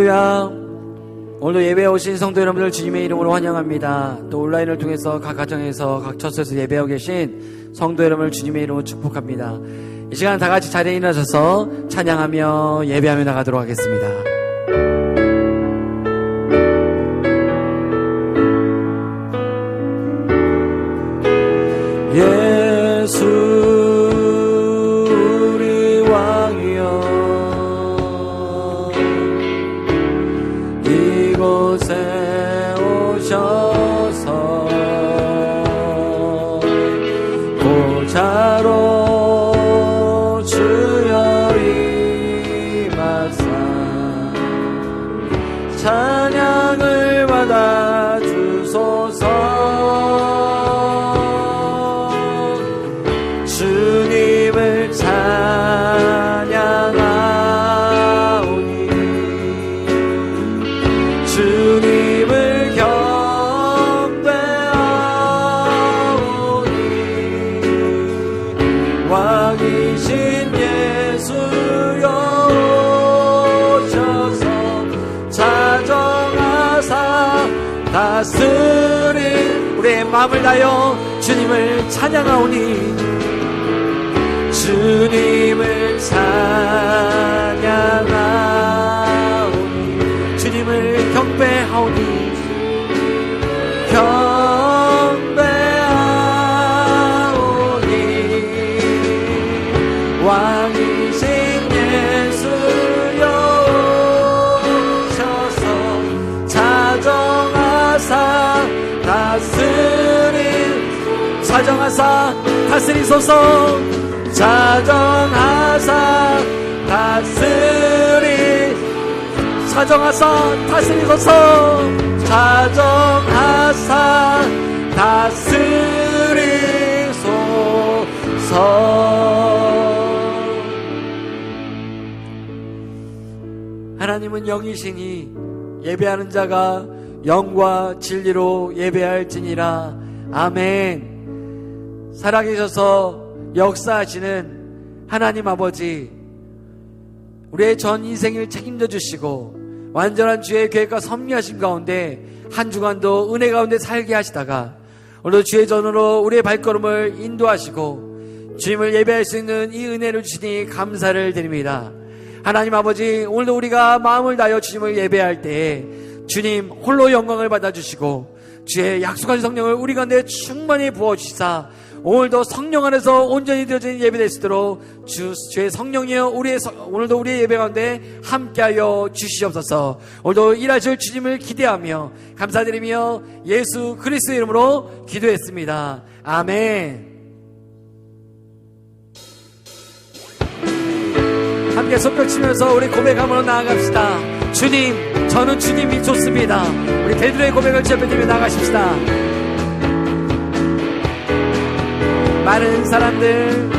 할렐루야. 오늘도 예배에 오신 성도 여러분들 주님의 이름으로 환영합니다. 또 온라인을 통해서 각 가정에서 각 처소에서 예배하고 계신 성도 여러분을 주님의 이름으로 축복합니다. 이 시간 다 같이 자리에 일어나셔서 찬양하며 예배하며 나가도록 하겠습니다. 예수 이곳에 오셔서 보좌로 주여 임하사 찬양을 받아 주소서. 주님을 찬양하오니 주님을 경배하오니 왕이신 예수여 오셔서 자정하사 다스린 우리의 마음을 다하여 주님을 찬양하오니 주님을 찬양하오니 주님을 경배하오니 왕이신 예수여 오셔서 자정하사 다스리소서. 자정하사 다스리소서. 자정하사 다스리소서. 하나님은 영이시니 예배하는 자가 영과 진리로 예배할지니라. 아멘. 살아계셔서 역사하시는 하나님 아버지, 우리의 전 인생을 책임져 주시고 완전한 주의 계획과 섭리하신 가운데 한 주간도 은혜 가운데 살게 하시다가 오늘도 주의 전으로 우리의 발걸음을 인도하시고 주님을 예배할 수 있는 이 은혜를 주시니 감사를 드립니다. 하나님 아버지, 오늘도 우리가 마음을 다하여 주님을 예배할 때에 주님 홀로 영광을 받아주시고 주의 약속하신 성령을 우리 가운데 충만히 부어주시사 오늘도 성령 안에서 온전히 되어진 예배 될 수 있도록 주의 성령이여 오늘도 우리의 예배 가운데 함께하여 주시옵소서. 오늘도 일하실 주님을 기대하며 감사드리며 예수 그리스도의 이름으로 기도했습니다. 아멘. 함께 손뼉 치면서 우리 고백함으로 나아갑시다. 주님, 저는 주님이 좋습니다. 우리 베드로의 고백을 지어드리며 나가십시다. 많은 사람들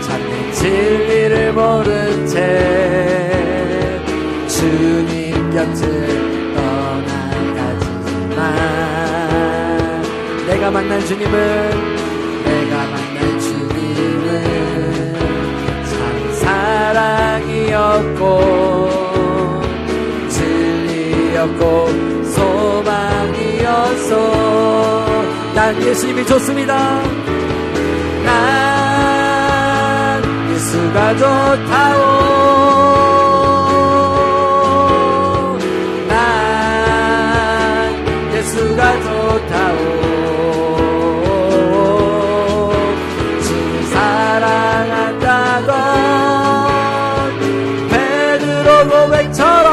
찾는 진리를 모른 채 주님 곁을 떠나가지만 내가 만난 주님은 참 사랑이었고 진리였고 소망이었어. 난 예수님이 좋습니다. 난 예수가 좋다오. 난 예수가 좋다오. 주를 사랑한다던 베드로 고백처럼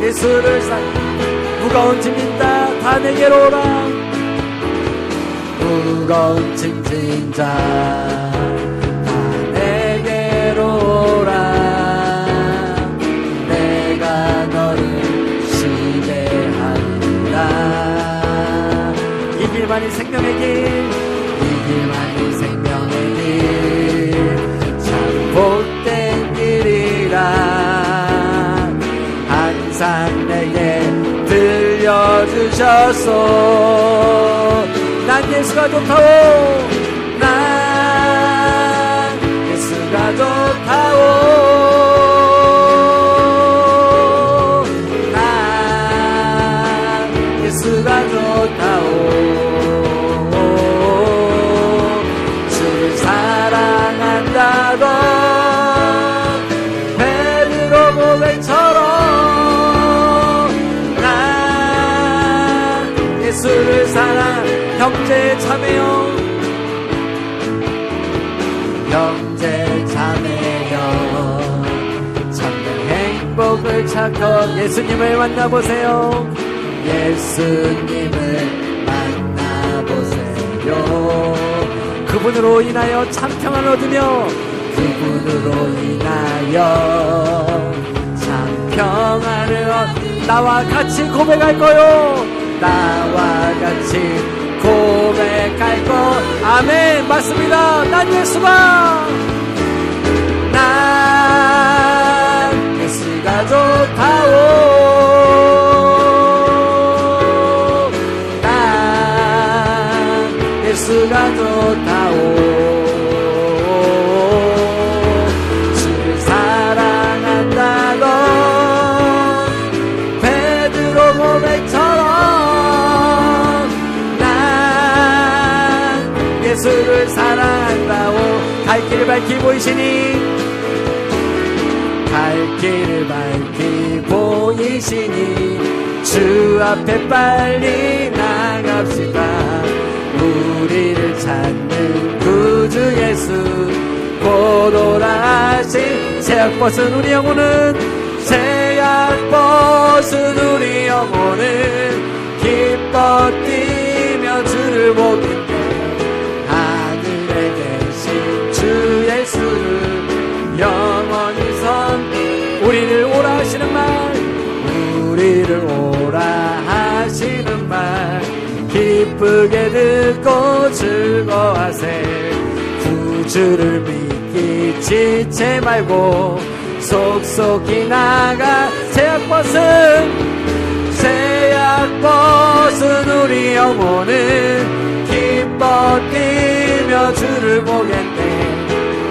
예수를 무거운 짐진 다 내게로 오라. 무거운 짐진 자 다 내게로 오라. 내가 너를 지배하리라. 이 길만이 생명의 길, 이 길만이 생명의 길, 참 복된 길이라 항상 내게 들려주셨소. 난 예수가 좋다오. 난 예수가 좋다오. 난 예수가 좋다오. 주를 사랑한다던 베드로 고백처럼 예수를 사랑. 형제 자매여, 형제 자매여, 참된 행복을 찾고 예수님을 만나보세요. 예수님을 만나보세요. 그분으로 인하여 참 평안을 얻으며 그분으로 인하여 참 평안을 나와 같이 고백할 거요. 나와 같이 고백할 것. 아멘. 맞습니다. 난 예수가 좋다오. 난 예수가 좋다오. 주를 사랑한다던 베드로 고백처럼 예수를 사랑한다오. 갈 길을 밝히 보이시니, 갈 길을 밝히 보이시니 주 앞에 빨리 나갑시다. 우리를 찾는 구주 예수 곧 오라하신 새약벗은 우리 영혼은, 새약벗은 우리 영혼은 기뻐 뛰며 주를 보겠네. 주 예수를 영원히 섬기. 우리를 오라 하시는 말, 우리를 오라 하시는 말 기쁘게 듣고 즐거워하세. 구주를 믿기 지체 말고 속속히 나가. 새약벗은 우리 영혼은 기뻐 뛰며 주를 보겠네.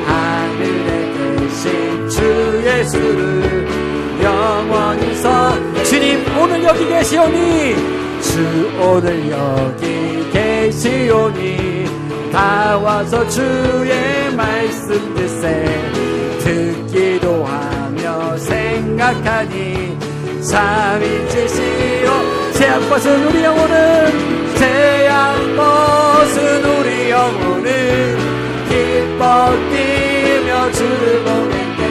하늘에 계신 주 예수를 영원히 주님 오늘 여기 계시오니, 주 오늘 여기 계시오니 다 와서 주의 말씀 듣세. 듣기도 하며 생각하니 참인지시오. 새약벗은 우리 영혼은, 새약벗은 우리 영혼은 기뻐 뛰며 주를 보겠네.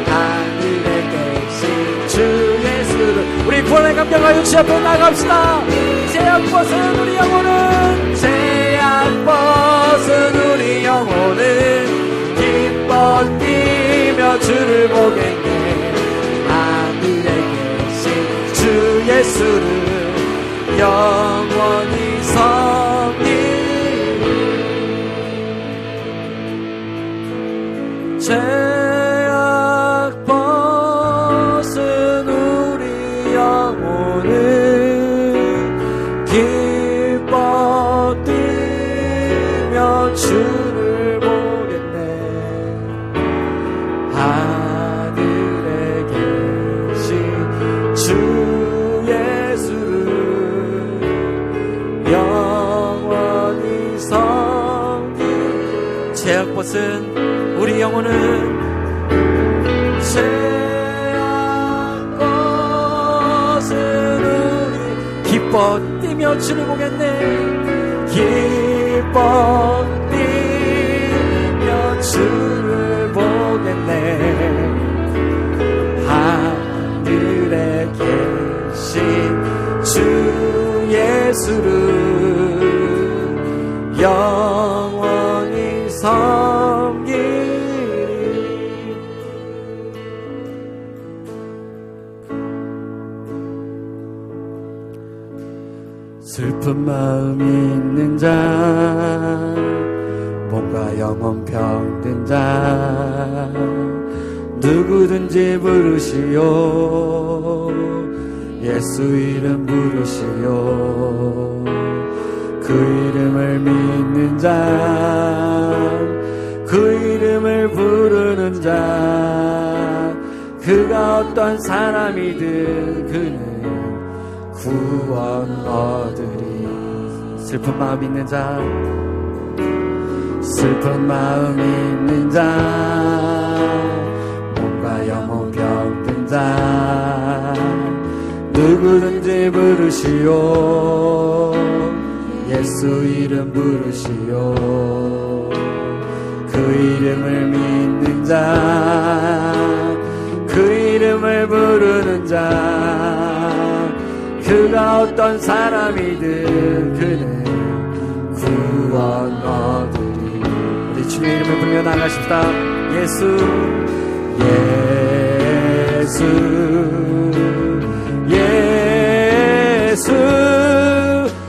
하늘에 계신 주 예수를. 우리 구원의 감격하여 주 앞에 나갑시다. 새약벗은 우리 영혼은, 새약벗은 우리 영혼은 기뻐 뛰며 주를 보겠네. 하늘에 계신 주 예수를 영원히 섬기. 새약벗은 우리 영혼은 기뻐 뛰며 주를 보겠네. 하늘에 계신 주 예수를 영원히 섬기. 새약벗은 우리 영혼은, 새약벗은 우리 기뻐 뛰며 주를 보겠네. 기뻐 뛰며 주를 보겠네. 하늘에 계신 주 예수를 영원히 섬기리. 슬픈 마음이 있는 자, 몸과 영혼 병든 자, 누구든지 부르시오. 예수 이름 부르시오. 그 이름을 믿는 자, 그 이름을 부르는 자, 그가 어떤 사람이든 그는 구원 얻으리. 슬픈 마음 있는 자, 슬픈 마음 있는 자, 몸과 영혼 병든 자, 누구든지 부르시오. 예수 이름 부르시오. 그 이름을 믿는 자, 그 이름을 부르는 자, 그가 어떤 사람이든 그는 구원 얻으리. 우리 주님의 이름을 부르며 나가십시다. 예수, 예수, 예수,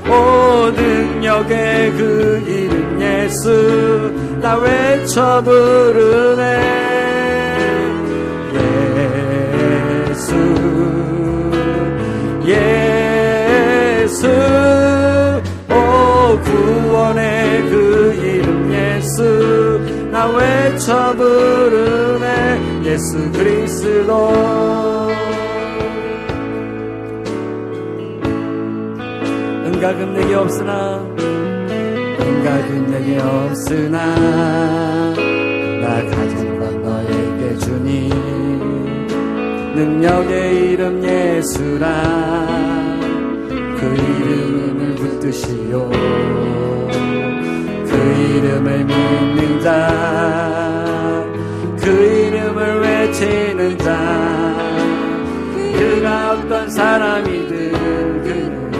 오 능력의 그 이름 예수, 나 외쳐 부르네. 예수, 예수, 오 구원의 그 이름 예수, 나 외쳐 부르네. 예수 그리스도. 은과 금력이 없으나, 은과 금력이 없으나, 나 가진 건 너에게 주니. 능력의 이름 예수라, 그 이름을 붙드시오. 그 이름을 믿는 자, 그 이름을 외치는 자, 그가 어떤 사람이든 그는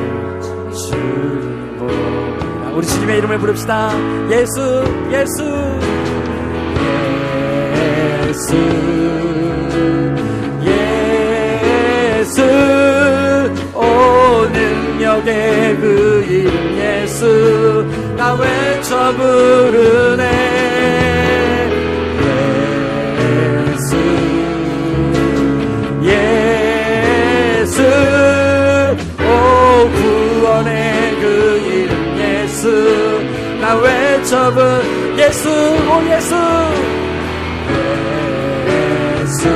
주를 보리라. 우리 주님의 이름을 부릅시다. 예수, 예수, 예수, 예수, 오 능력의 그 이름 예수, 나 외쳐 부르네. 예수, 예수, 오 구원의 그 이름 예수, 나 외쳐 부르네. 예수, 오 예수, 예수,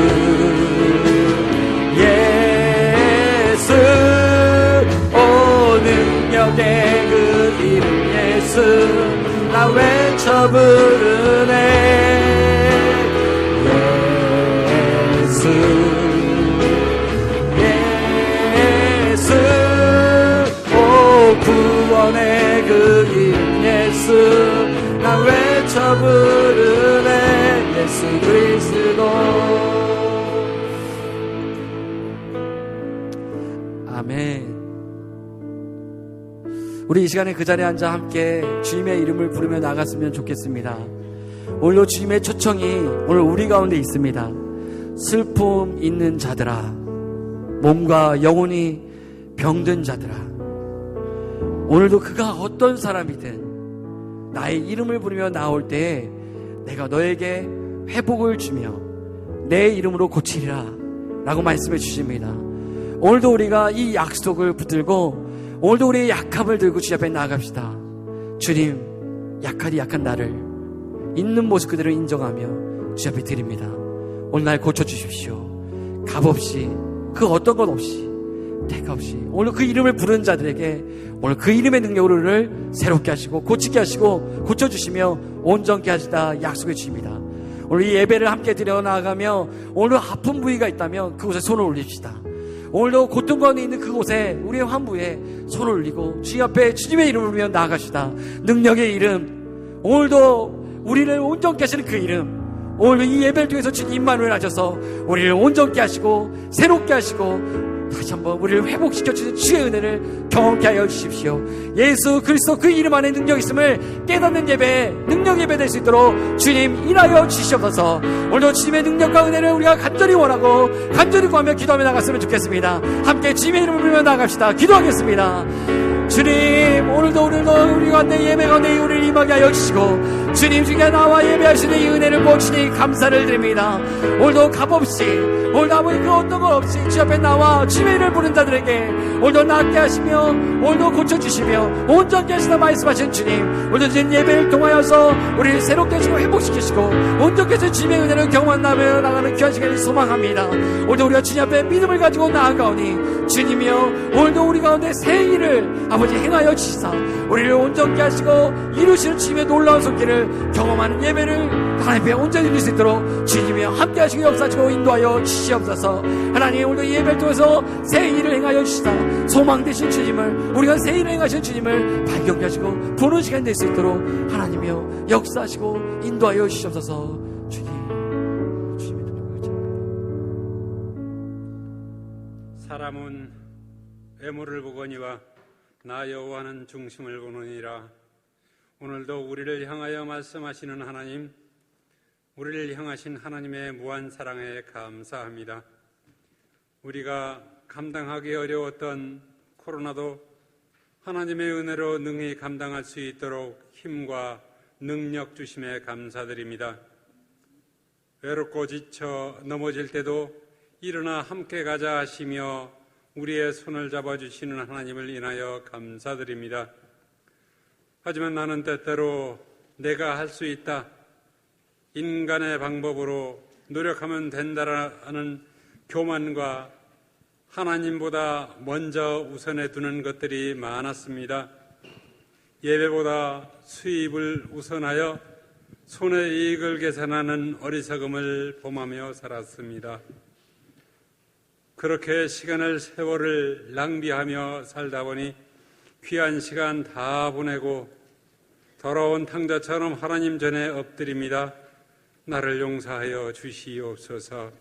예수, 오 능력의 그 이름 예수, 나 외쳐 부르네. 예수, 예수, 오 구원의 그 이름 예수, 나 외쳐 부르네. 예수 그리스도. 아멘. 우리 이 시간에 그 자리에 앉아 함께 주님의 이름을 부르며 나갔으면 좋겠습니다. 오늘도 주님의 초청이 오늘 우리 가운데 있습니다. 슬픔 있는 자들아, 몸과 영혼이 병든 자들아, 오늘도 그가 어떤 사람이든 나의 이름을 부르며 나올 때에 내가 너에게 회복을 주며 내 이름으로 고치리라 라고 말씀해 주십니다. 오늘도 우리가 이 약속을 붙들고 오늘도 우리의 약함을 들고 주님 앞에 나아갑시다. 주님, 약하디 약한 나를 있는 모습 그대로 인정하며 주님 앞에 드립니다. 오늘 날 고쳐주십시오. 값 없이, 그 어떤 것 없이, 대가 없이 오늘 그 이름을 부르는 자들에게 오늘 그 이름의 능력으로 우리를 새롭게 하시고 고치게 하시고 고쳐주시며 온전케 하시다 약속해 주십니다. 오늘 이 예배를 함께 드려 나아가며 오늘 아픈 부위가 있다면 그곳에 손을 올립시다. 오늘도 고통 가운데 있는 그곳에 우리의 환부에 손을 올리고 주님 앞에 주님의 이름을 부르며 나아가시다. 능력의 이름, 오늘도 우리를 온전케 하시는 그 이름, 오늘 이 예배를 통해서 주님 임마누엘 하셔서 우리를 온전케 하시고 새롭게 하시고 다시 한번 우리를 회복시켜주는 주의 은혜를 경험케 하여 주십시오. 예수 그리스도 그 이름 안에 능력이 있음을 깨닫는 예배, 능력 예배 될 수 있도록 주님 일하여 주시옵소서. 오늘도 주님의 능력과 은혜를 우리가 간절히 원하고 간절히 구하며 기도하며 나갔으면 좋겠습니다. 함께 주님의 이름을 부르며 나갑시다. 기도하겠습니다. 주님, 오늘도 우리 가운데 예배 가운데 우리를 임하게 하여 주시고 주님 중에 나와 예배하시는 이 은혜를 모시니 감사를 드립니다. 오늘도 값없이, 오늘도 아버지 그 어떤 것 없이 주 앞에 나와 주의 이름을 부른 자들에게 오늘도 낫게 하시며 오늘도 고쳐주시며 온전케 하시다 말씀하신 주님, 오늘도 주님 예배를 통하여서 우리를 새롭게 하시고 회복시키시고 온전케 하신 주님의 은혜를 경험하며 나가는 귀한 시간을 소망합니다. 오늘도 우리가 주님 앞에 믿음을 가지고 나아가오니 주님이여, 오늘도 우리 가운데 새 일을 아버지 행하여 주시사 우리를 온전케 하시고 이루시는 주님의 놀라운 손길을 경험하는 예배를 하나님 앞에 온전히 이룰 수 있도록 주님이여 함께 하시고 역사하시고 인도하여 주시옵소서. 하나님, 오늘 예배를 통해서 새 일을 행하여 주시사 소망 되신 주님을, 우리가 새 일을 행하신 주님을 발견케 하시고 보는 시간이 될 수 있도록 하나님이여 역사하시고 인도하여 주시옵소서. 주님의 사람은 외모를 보거니와 나 여호와는 중심을 보느니라. 오늘도 우리를 향하여 말씀하시는 하나님, 우리를 향하신 하나님의 무한 사랑에 감사합니다. 우리가 감당하기 어려웠던 코로나도 하나님의 은혜로 능히 감당할 수 있도록 힘과 능력 주심에 감사드립니다. 외롭고 지쳐 넘어질 때도 일어나 함께 가자 하시며 우리의 손을 잡아주시는 하나님을 인하여 감사드립니다. 하지만 나는 때때로 내가 할 수 있다, 인간의 방법으로 노력하면 된다라는 교만과 하나님보다 먼저 우선해 두는 것들이 많았습니다. 예배보다 수입을 우선하여 손의 이익을 계산하는 어리석음을 범하며 살았습니다. 그렇게 시간을, 세월을 낭비하며 살다 보니 귀한 시간 다 보내고 더러운 탕자처럼 하나님 전에 엎드립니다. 나를 용서하여 주시옵소서.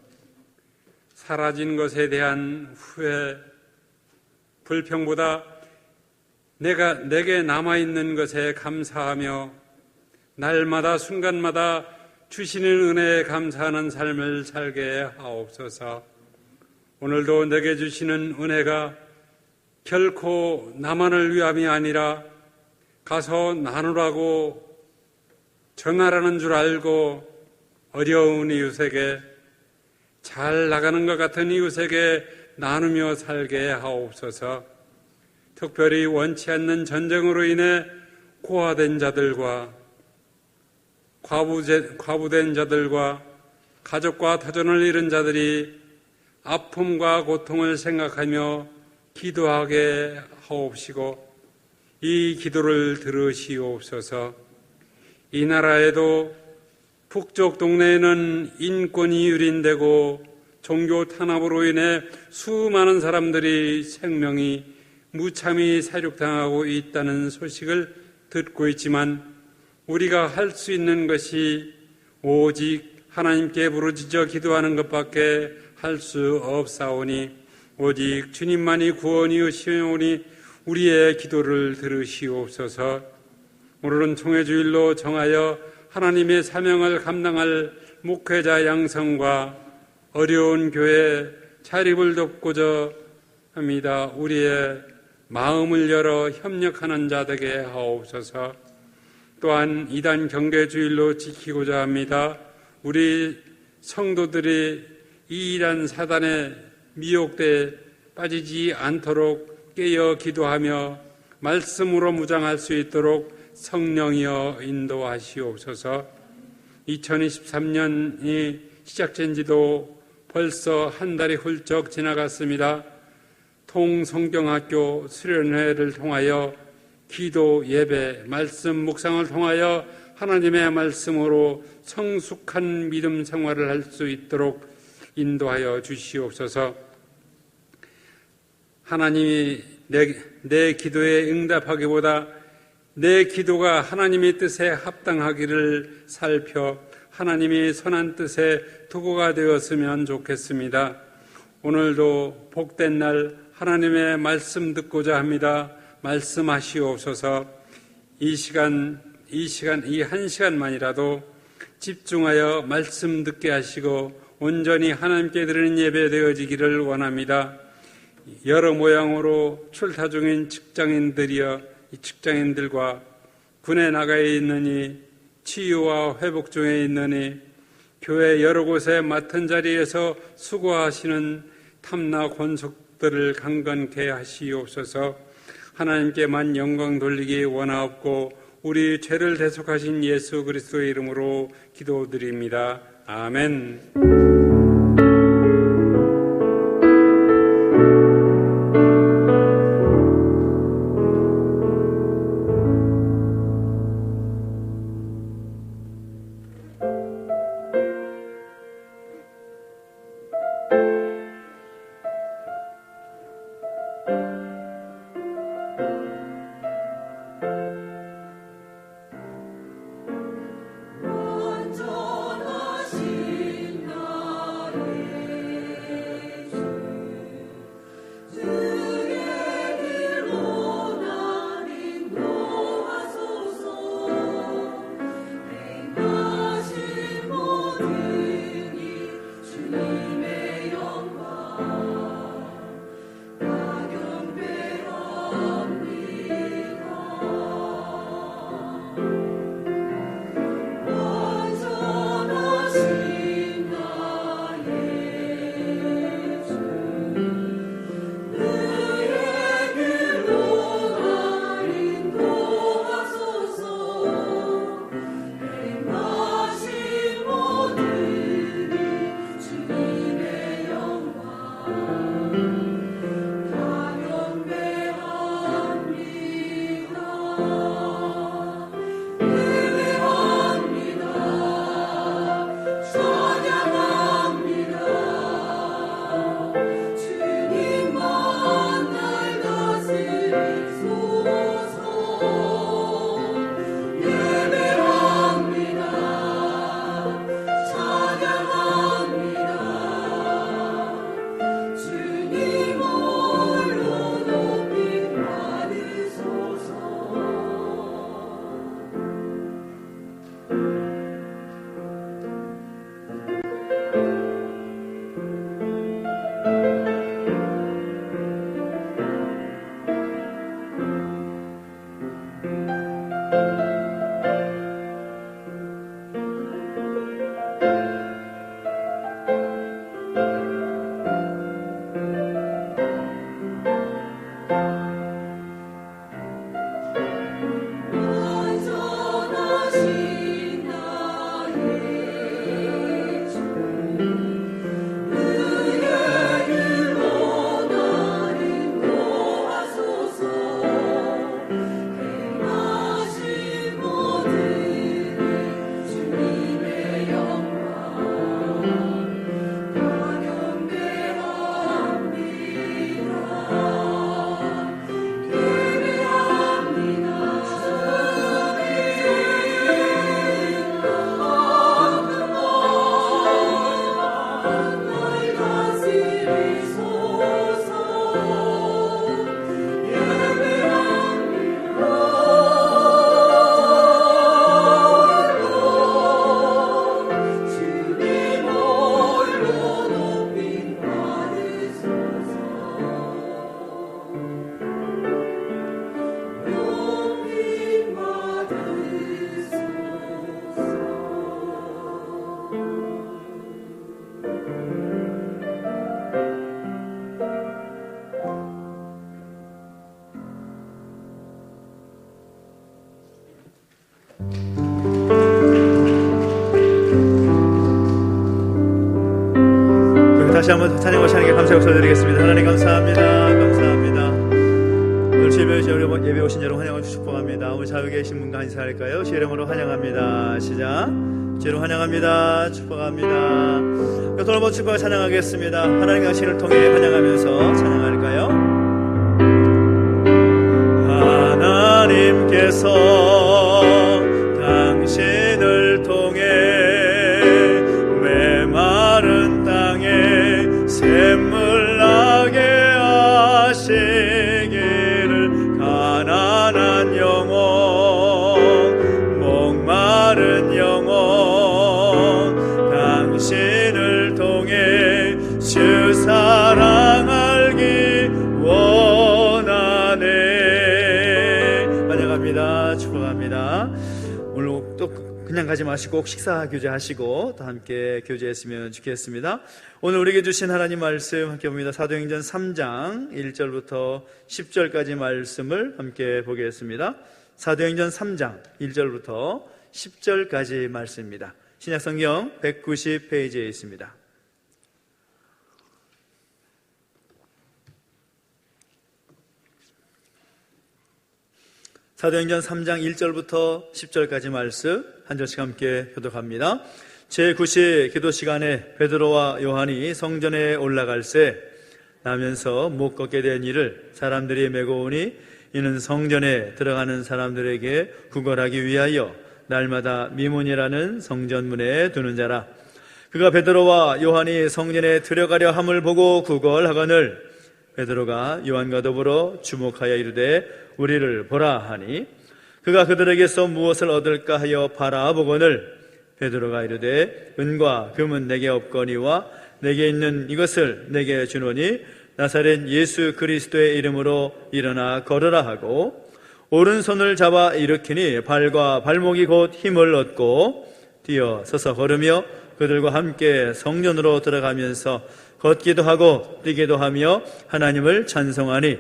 사라진 것에 대한 후회, 불평보다 내게 남아있는 것에 감사하며 날마다 순간마다 주시는 은혜에 감사하는 삶을 살게 하옵소서. 오늘도 내게 주시는 은혜가 결코 나만을 위함이 아니라 가서 나누라고 전하라는 줄 알고 어려운 이웃에게, 잘 나가는 것 같은 이웃에게 나누며 살게 하옵소서. 특별히 원치 않는 전쟁으로 인해 고아된 자들과 과부된 자들과 가족과 터전을 잃은 자들이 아픔과 고통을 생각하며 기도하게 하옵시고 이 기도를 들으시옵소서. 이 나라에도 북쪽 동네에는 인권이 유린되고 종교 탄압으로 인해 수많은 사람들이 생명이 무참히 사륙당하고 있다는 소식을 듣고 있지만 우리가 할 수 있는 것이 오직 하나님께 부르짖어 기도하는 것밖에 할 수 없사오니 오직 주님만이 구원이시오니 우리의 기도를 들으시옵소서. 오늘은 총회주일로 정하여 하나님의 사명을 감당할 목회자 양성과 어려운 교회 자립을 돕고자 합니다. 우리의 마음을 열어 협력하는 자 되게 하옵소서. 또한 이단 경계주일로 지키고자 합니다. 우리 성도들이 이 이단 사단의 미혹대에 빠지지 않도록 깨어 기도하며 말씀으로 무장할 수 있도록 성령이여 인도하시옵소서. 2023년이 시작된 지도 벌써 한 달이 훌쩍 지나갔습니다. 통성경학교 수련회를 통하여 기도, 예배, 말씀 묵상을 통하여 하나님의 말씀으로 성숙한 믿음 생활을 할 수 있도록 인도하여 주시옵소서. 하나님이 내 기도에 응답하기보다 내 기도가 하나님의 뜻에 합당하기를 살펴 하나님이 선한 뜻에 도구가 되었으면 좋겠습니다. 오늘도 복된 날 하나님의 말씀 듣고자 합니다. 말씀하시옵소서. 이 한 시간만이라도 집중하여 말씀 듣게 하시고 온전히 하나님께 드리는 예배 되어지기를 원합니다. 여러 모양으로 출타 중인 직장인들과 군에 나가 있느니 치유와 회복 중에 있느니 교회 여러 곳에 맡은 자리에서 수고하시는 탐나 권속들을 강건케 하시옵소서. 하나님께만 영광 돌리기 원하옵고 우리 죄를 대속하신 예수 그리스도의 이름으로 기도드립니다. 아멘. 다시 한번 찬양과 찬양에 감사 역사드리겠습니다. 하나님 감사합니다. 감사합니다. 오늘 예배 오신 여러분 환영을 축복합니다. 우리 자유 계신 분과 인사할까요? 주 이름으로 환영합니다. 시작. 주 이름 환영합니다. 축복합니다. 또 한번 축복하고 찬양하겠습니다. 하나님 당신을 통해 환영하면서 찬양할까요? 하나님께서 당신을 통해 메마른 땅에 샘물 나게 하시기를 가난한 영혼 목마른 영혼 당신을 통해 주 사랑 알기 원하네. 환영합니다. 축복합니다. 찬양 가지 마시고 꼭 식사 교제하시고 또 함께 교제했으면 좋겠습니다. 오늘 우리에게 주신 하나님 말씀 함께 봅니다. 사도행전 3장 1절부터 10절까지 말씀을 함께 보겠습니다. 사도행전 3장 1절부터 10절까지 말씀입니다. 신약성경 190페이지에 있습니다. 사도행전 3장 1절부터 10절까지 말씀 한 절씩 함께 교독합니다. 제9시 기도 시간에 베드로와 요한이 성전에 올라갈새 나면서 못 걷게 된 이를 사람들이 메고 오니 이는 성전에 들어가는 사람들에게 구걸하기 위하여 날마다 미문이라는 성전문에 두는 자라. 그가 베드로와 요한이 성전에 들어가려 함을 보고 구걸하거늘 베드로가 요한과 더불어 주목하여 이르되 우리를 보라 하니 그가 그들에게서 무엇을 얻을까 하여 바라보거늘 베드로가 이르되 은과 금은 내게 없거니와 내게 있는 이것을 내게 주노니 나사렛 예수 그리스도의 이름으로 일어나 걸으라 하고 오른손을 잡아 일으키니 발과 발목이 곧 힘을 얻고 뛰어 서서 걸으며 그들과 함께 성전으로 들어가면서 걷기도 하고 뛰기도 하며 하나님을 찬송하니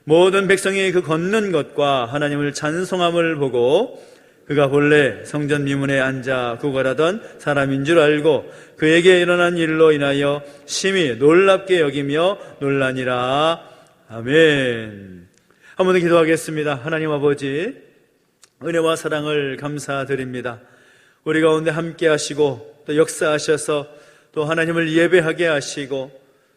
모든 백성이 그 걷는 것과 하나님을 찬송함을 보고 그가 본래 성전 미문에 앉아 구걸하던 사람인 줄 알고 그에게 일어난 일로 인하여 심히 놀랍게 여기며 놀라니라. 아멘. 한 번 더 기도하겠습니다. 하나님 아버지, 은혜와 사랑을 감사드립니다. 우리 가운데 함께 하시고 또 역사하셔서 또 하나님을 예배하게 하시고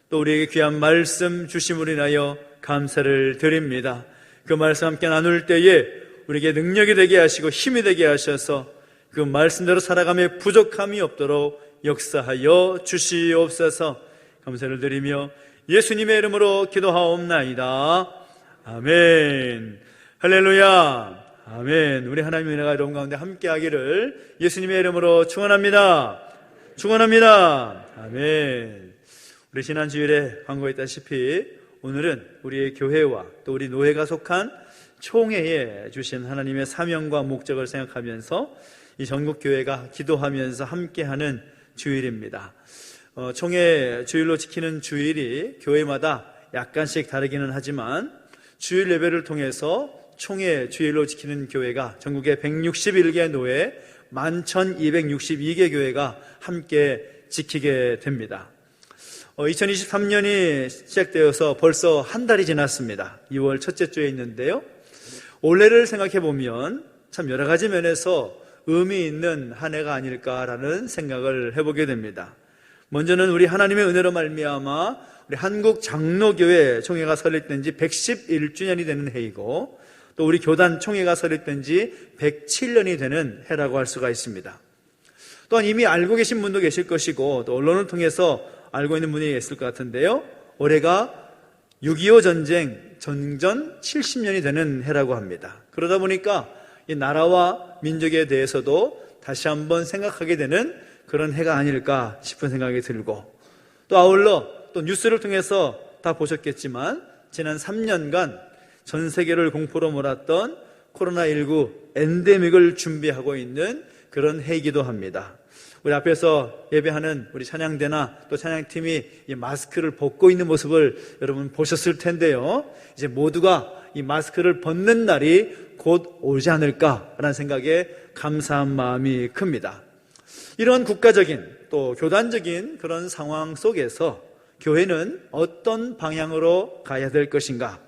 또 우리에게 귀한 말씀 주심으로 인하여 감사를 드립니다. 그 말씀 함께 나눌 때에 우리에게 능력이 되게 하시고 힘이 되게 하셔서 그 말씀대로 살아감에 부족함이 없도록 역사하여 주시옵소서. 감사를 드리며 예수님의 이름으로 기도하옵나이다. 아멘. 할렐루야. 아멘. 우리 하나님의 은혜가 여러분 가운데 함께 하기를 예수님의 이름으로 축원합니다. 축원합니다. 아멘. 우리 지난 주일에 광고했다시피 오늘은 우리의 교회와 또 우리 노회가 속한 총회에 주신 하나님의 사명과 목적을 생각하면서 이 전국교회가 기도하면서 함께하는 주일입니다. 총회 주일로 지키는 주일이 교회마다 약간씩 다르기는 하지만 주일 예배를 통해서 총회 주일로 지키는 교회가 전국의 161개 노회 11,262개 교회가 함께 지키게 됩니다. 2023년이 시작되어서 벌써 한 달이 지났습니다. 2월 첫째 주에 있는데요. 올해를 생각해 보면 참 여러 가지 면에서 의미 있는 한 해가 아닐까라는 생각을 해보게 됩니다. 먼저는 우리 하나님의 은혜로 말미암아 우리 한국 장로교회 총회가 설립된 지 111주년이 되는 해이고 또 우리 교단 총회가 설립된 지 107년이 되는 해라고 할 수가 있습니다. 또한 이미 알고 계신 분도 계실 것이고 또 언론을 통해서 알고 있는 분이 있을 것 같은데요. 올해가 6.25 전쟁 전전 70년이 되는 해라고 합니다. 그러다 보니까 이 나라와 민족에 대해서도 다시 한번 생각하게 되는 그런 해가 아닐까 싶은 생각이 들고 또 아울러 또 뉴스를 통해서 다 보셨겠지만 지난 3년간 전 세계를 공포로 몰았던 코로나19 엔데믹을 준비하고 있는 그런 해이기도 합니다. 우리 앞에서 예배하는 우리 찬양대나 또 찬양팀이 이 마스크를 벗고 있는 모습을 여러분 보셨을 텐데요. 이제 모두가 이 마스크를 벗는 날이 곧 오지 않을까라는 생각에 감사한 마음이 큽니다. 이런 국가적인 또 교단적인 그런 상황 속에서 교회는 어떤 방향으로 가야 될 것인가?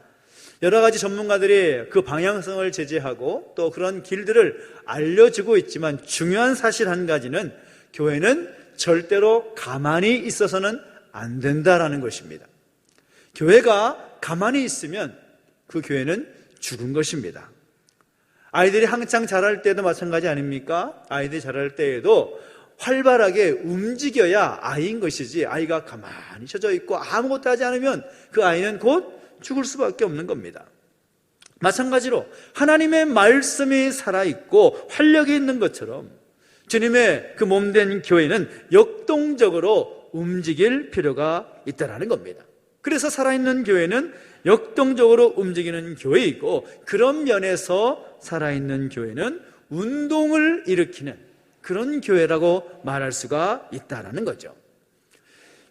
여러 가지 전문가들이 그 방향성을 제시하고 또 그런 길들을 알려주고 있지만 중요한 사실 한 가지는 교회는 절대로 가만히 있어서는 안 된다라는 것입니다. 교회가 가만히 있으면 그 교회는 죽은 것입니다. 아이들이 한창 자랄 때도 마찬가지 아닙니까? 아이들이 자랄 때에도 활발하게 움직여야 아이인 것이지 아이가 가만히 쳐져 있고 아무것도 하지 않으면 그 아이는 곧 죽을 수밖에 없는 겁니다. 마찬가지로 하나님의 말씀이 살아있고 활력이 있는 것처럼 주님의 그 몸된 교회는 역동적으로 움직일 필요가 있다는 겁니다. 그래서 살아있는 교회는 역동적으로 움직이는 교회이고 그런 면에서 살아있는 교회는 운동을 일으키는 그런 교회라고 말할 수가 있다는 거죠.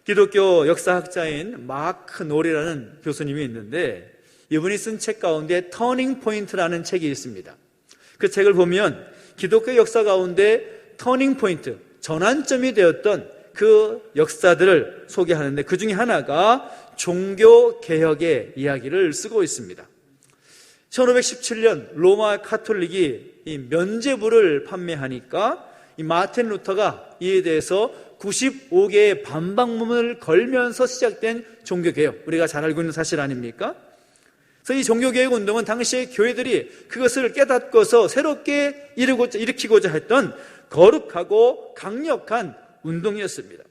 기독교 역사학자인 마크 놀이라는 교수님이 있는데 이분이 쓴 책 가운데 터닝 포인트라는 책이 있습니다. 그 책을 보면 기독교 역사 가운데 터닝 포인트, 전환점이 되었던 그 역사들을 소개하는데 그 중에 하나가 종교개혁의 이야기를 쓰고 있습니다. 1517년 로마 카톨릭이 이 면죄부를 판매하니까 이 마틴 루터가 이에 대해서 95개의 반박문을 걸면서 시작된 종교개혁, 우리가 잘 알고 있는 사실 아닙니까? 그래서 이 종교개혁 운동은 당시에 교회들이 그것을 깨닫고서 새롭게 일으키고자 했던 거룩하고 강력한 운동이었습니다.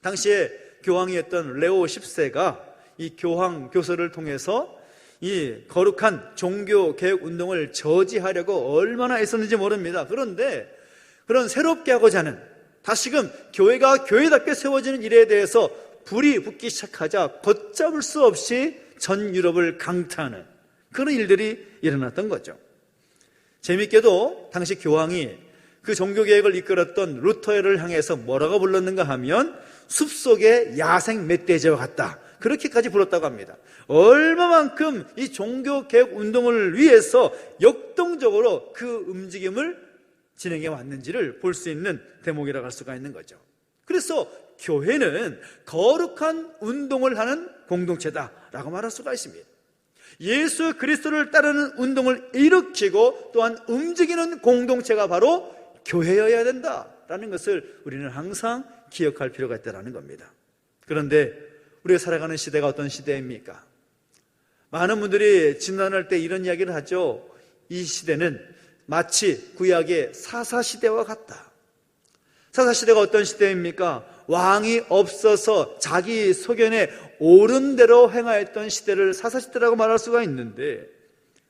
당시에 교황이었던 레오 10세가 이 교황 교서를 통해서 이 거룩한 종교개혁 운동을 저지하려고 얼마나 애썼는지 모릅니다. 그런데 그런 새롭게 하고자 하는, 다시금 교회가 교회답게 세워지는 일에 대해서 불이 붙기 시작하자 걷잡을 수 없이 전 유럽을 강타하는 그런 일들이 일어났던 거죠. 재밌게도 당시 교황이 그 종교개혁을 이끌었던 루터를 향해서 뭐라고 불렀는가 하면 숲속의 야생 멧돼지와 같다, 그렇게까지 불렀다고 합니다. 얼마만큼 이 종교개혁 운동을 위해서 역동적으로 그 움직임을 진행해 왔는지를 볼 수 있는 대목이라고 할 수가 있는 거죠. 그래서 교회는 거룩한 운동을 하는 공동체다라고 말할 수가 있습니다. 예수 그리스도를 따르는 운동을 일으키고 또한 움직이는 공동체가 바로 교회여야 된다라는 것을 우리는 항상 기억할 필요가 있다는 겁니다. 그런데 우리가 살아가는 시대가 어떤 시대입니까? 많은 분들이 진단할 때 이런 이야기를 하죠. 이 시대는 마치 구약의 사사시대와 같다. 사사시대가 어떤 시대입니까? 왕이 없어서 자기 소견에 옳은 대로 행하였던 시대를 사사시대라고 말할 수가 있는데,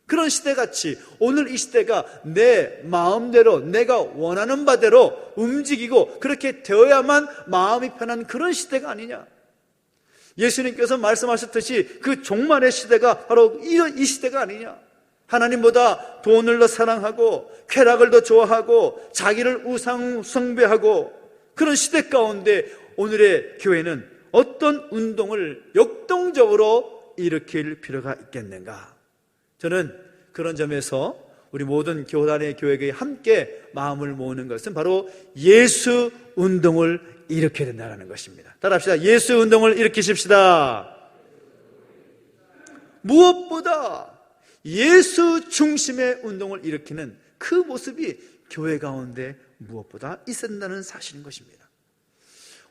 그런 시대같이 오늘 이 시대가 내 마음대로 내가 원하는 바대로 움직이고 그렇게 되어야만 마음이 편한 그런 시대가 아니냐. 예수님께서 말씀하셨듯이 그 종말의 시대가 바로 이 시대가 아니냐. 하나님보다 돈을 더 사랑하고 쾌락을 더 좋아하고 자기를 우상 숭배하고 그런 시대 가운데 오늘의 교회는 어떤 운동을 역동적으로 일으킬 필요가 있겠는가. 저는 그런 점에서 우리 모든 교단의 교회에 함께 마음을 모으는 것은 바로 예수 운동을 일으켜야 된다는 것입니다. 따라합시다. 예수 운동을 일으키십시다. 무엇보다 예수 중심의 운동을 일으키는 그 모습이 교회 가운데 무엇보다 있어야 된다는 사실인 것입니다.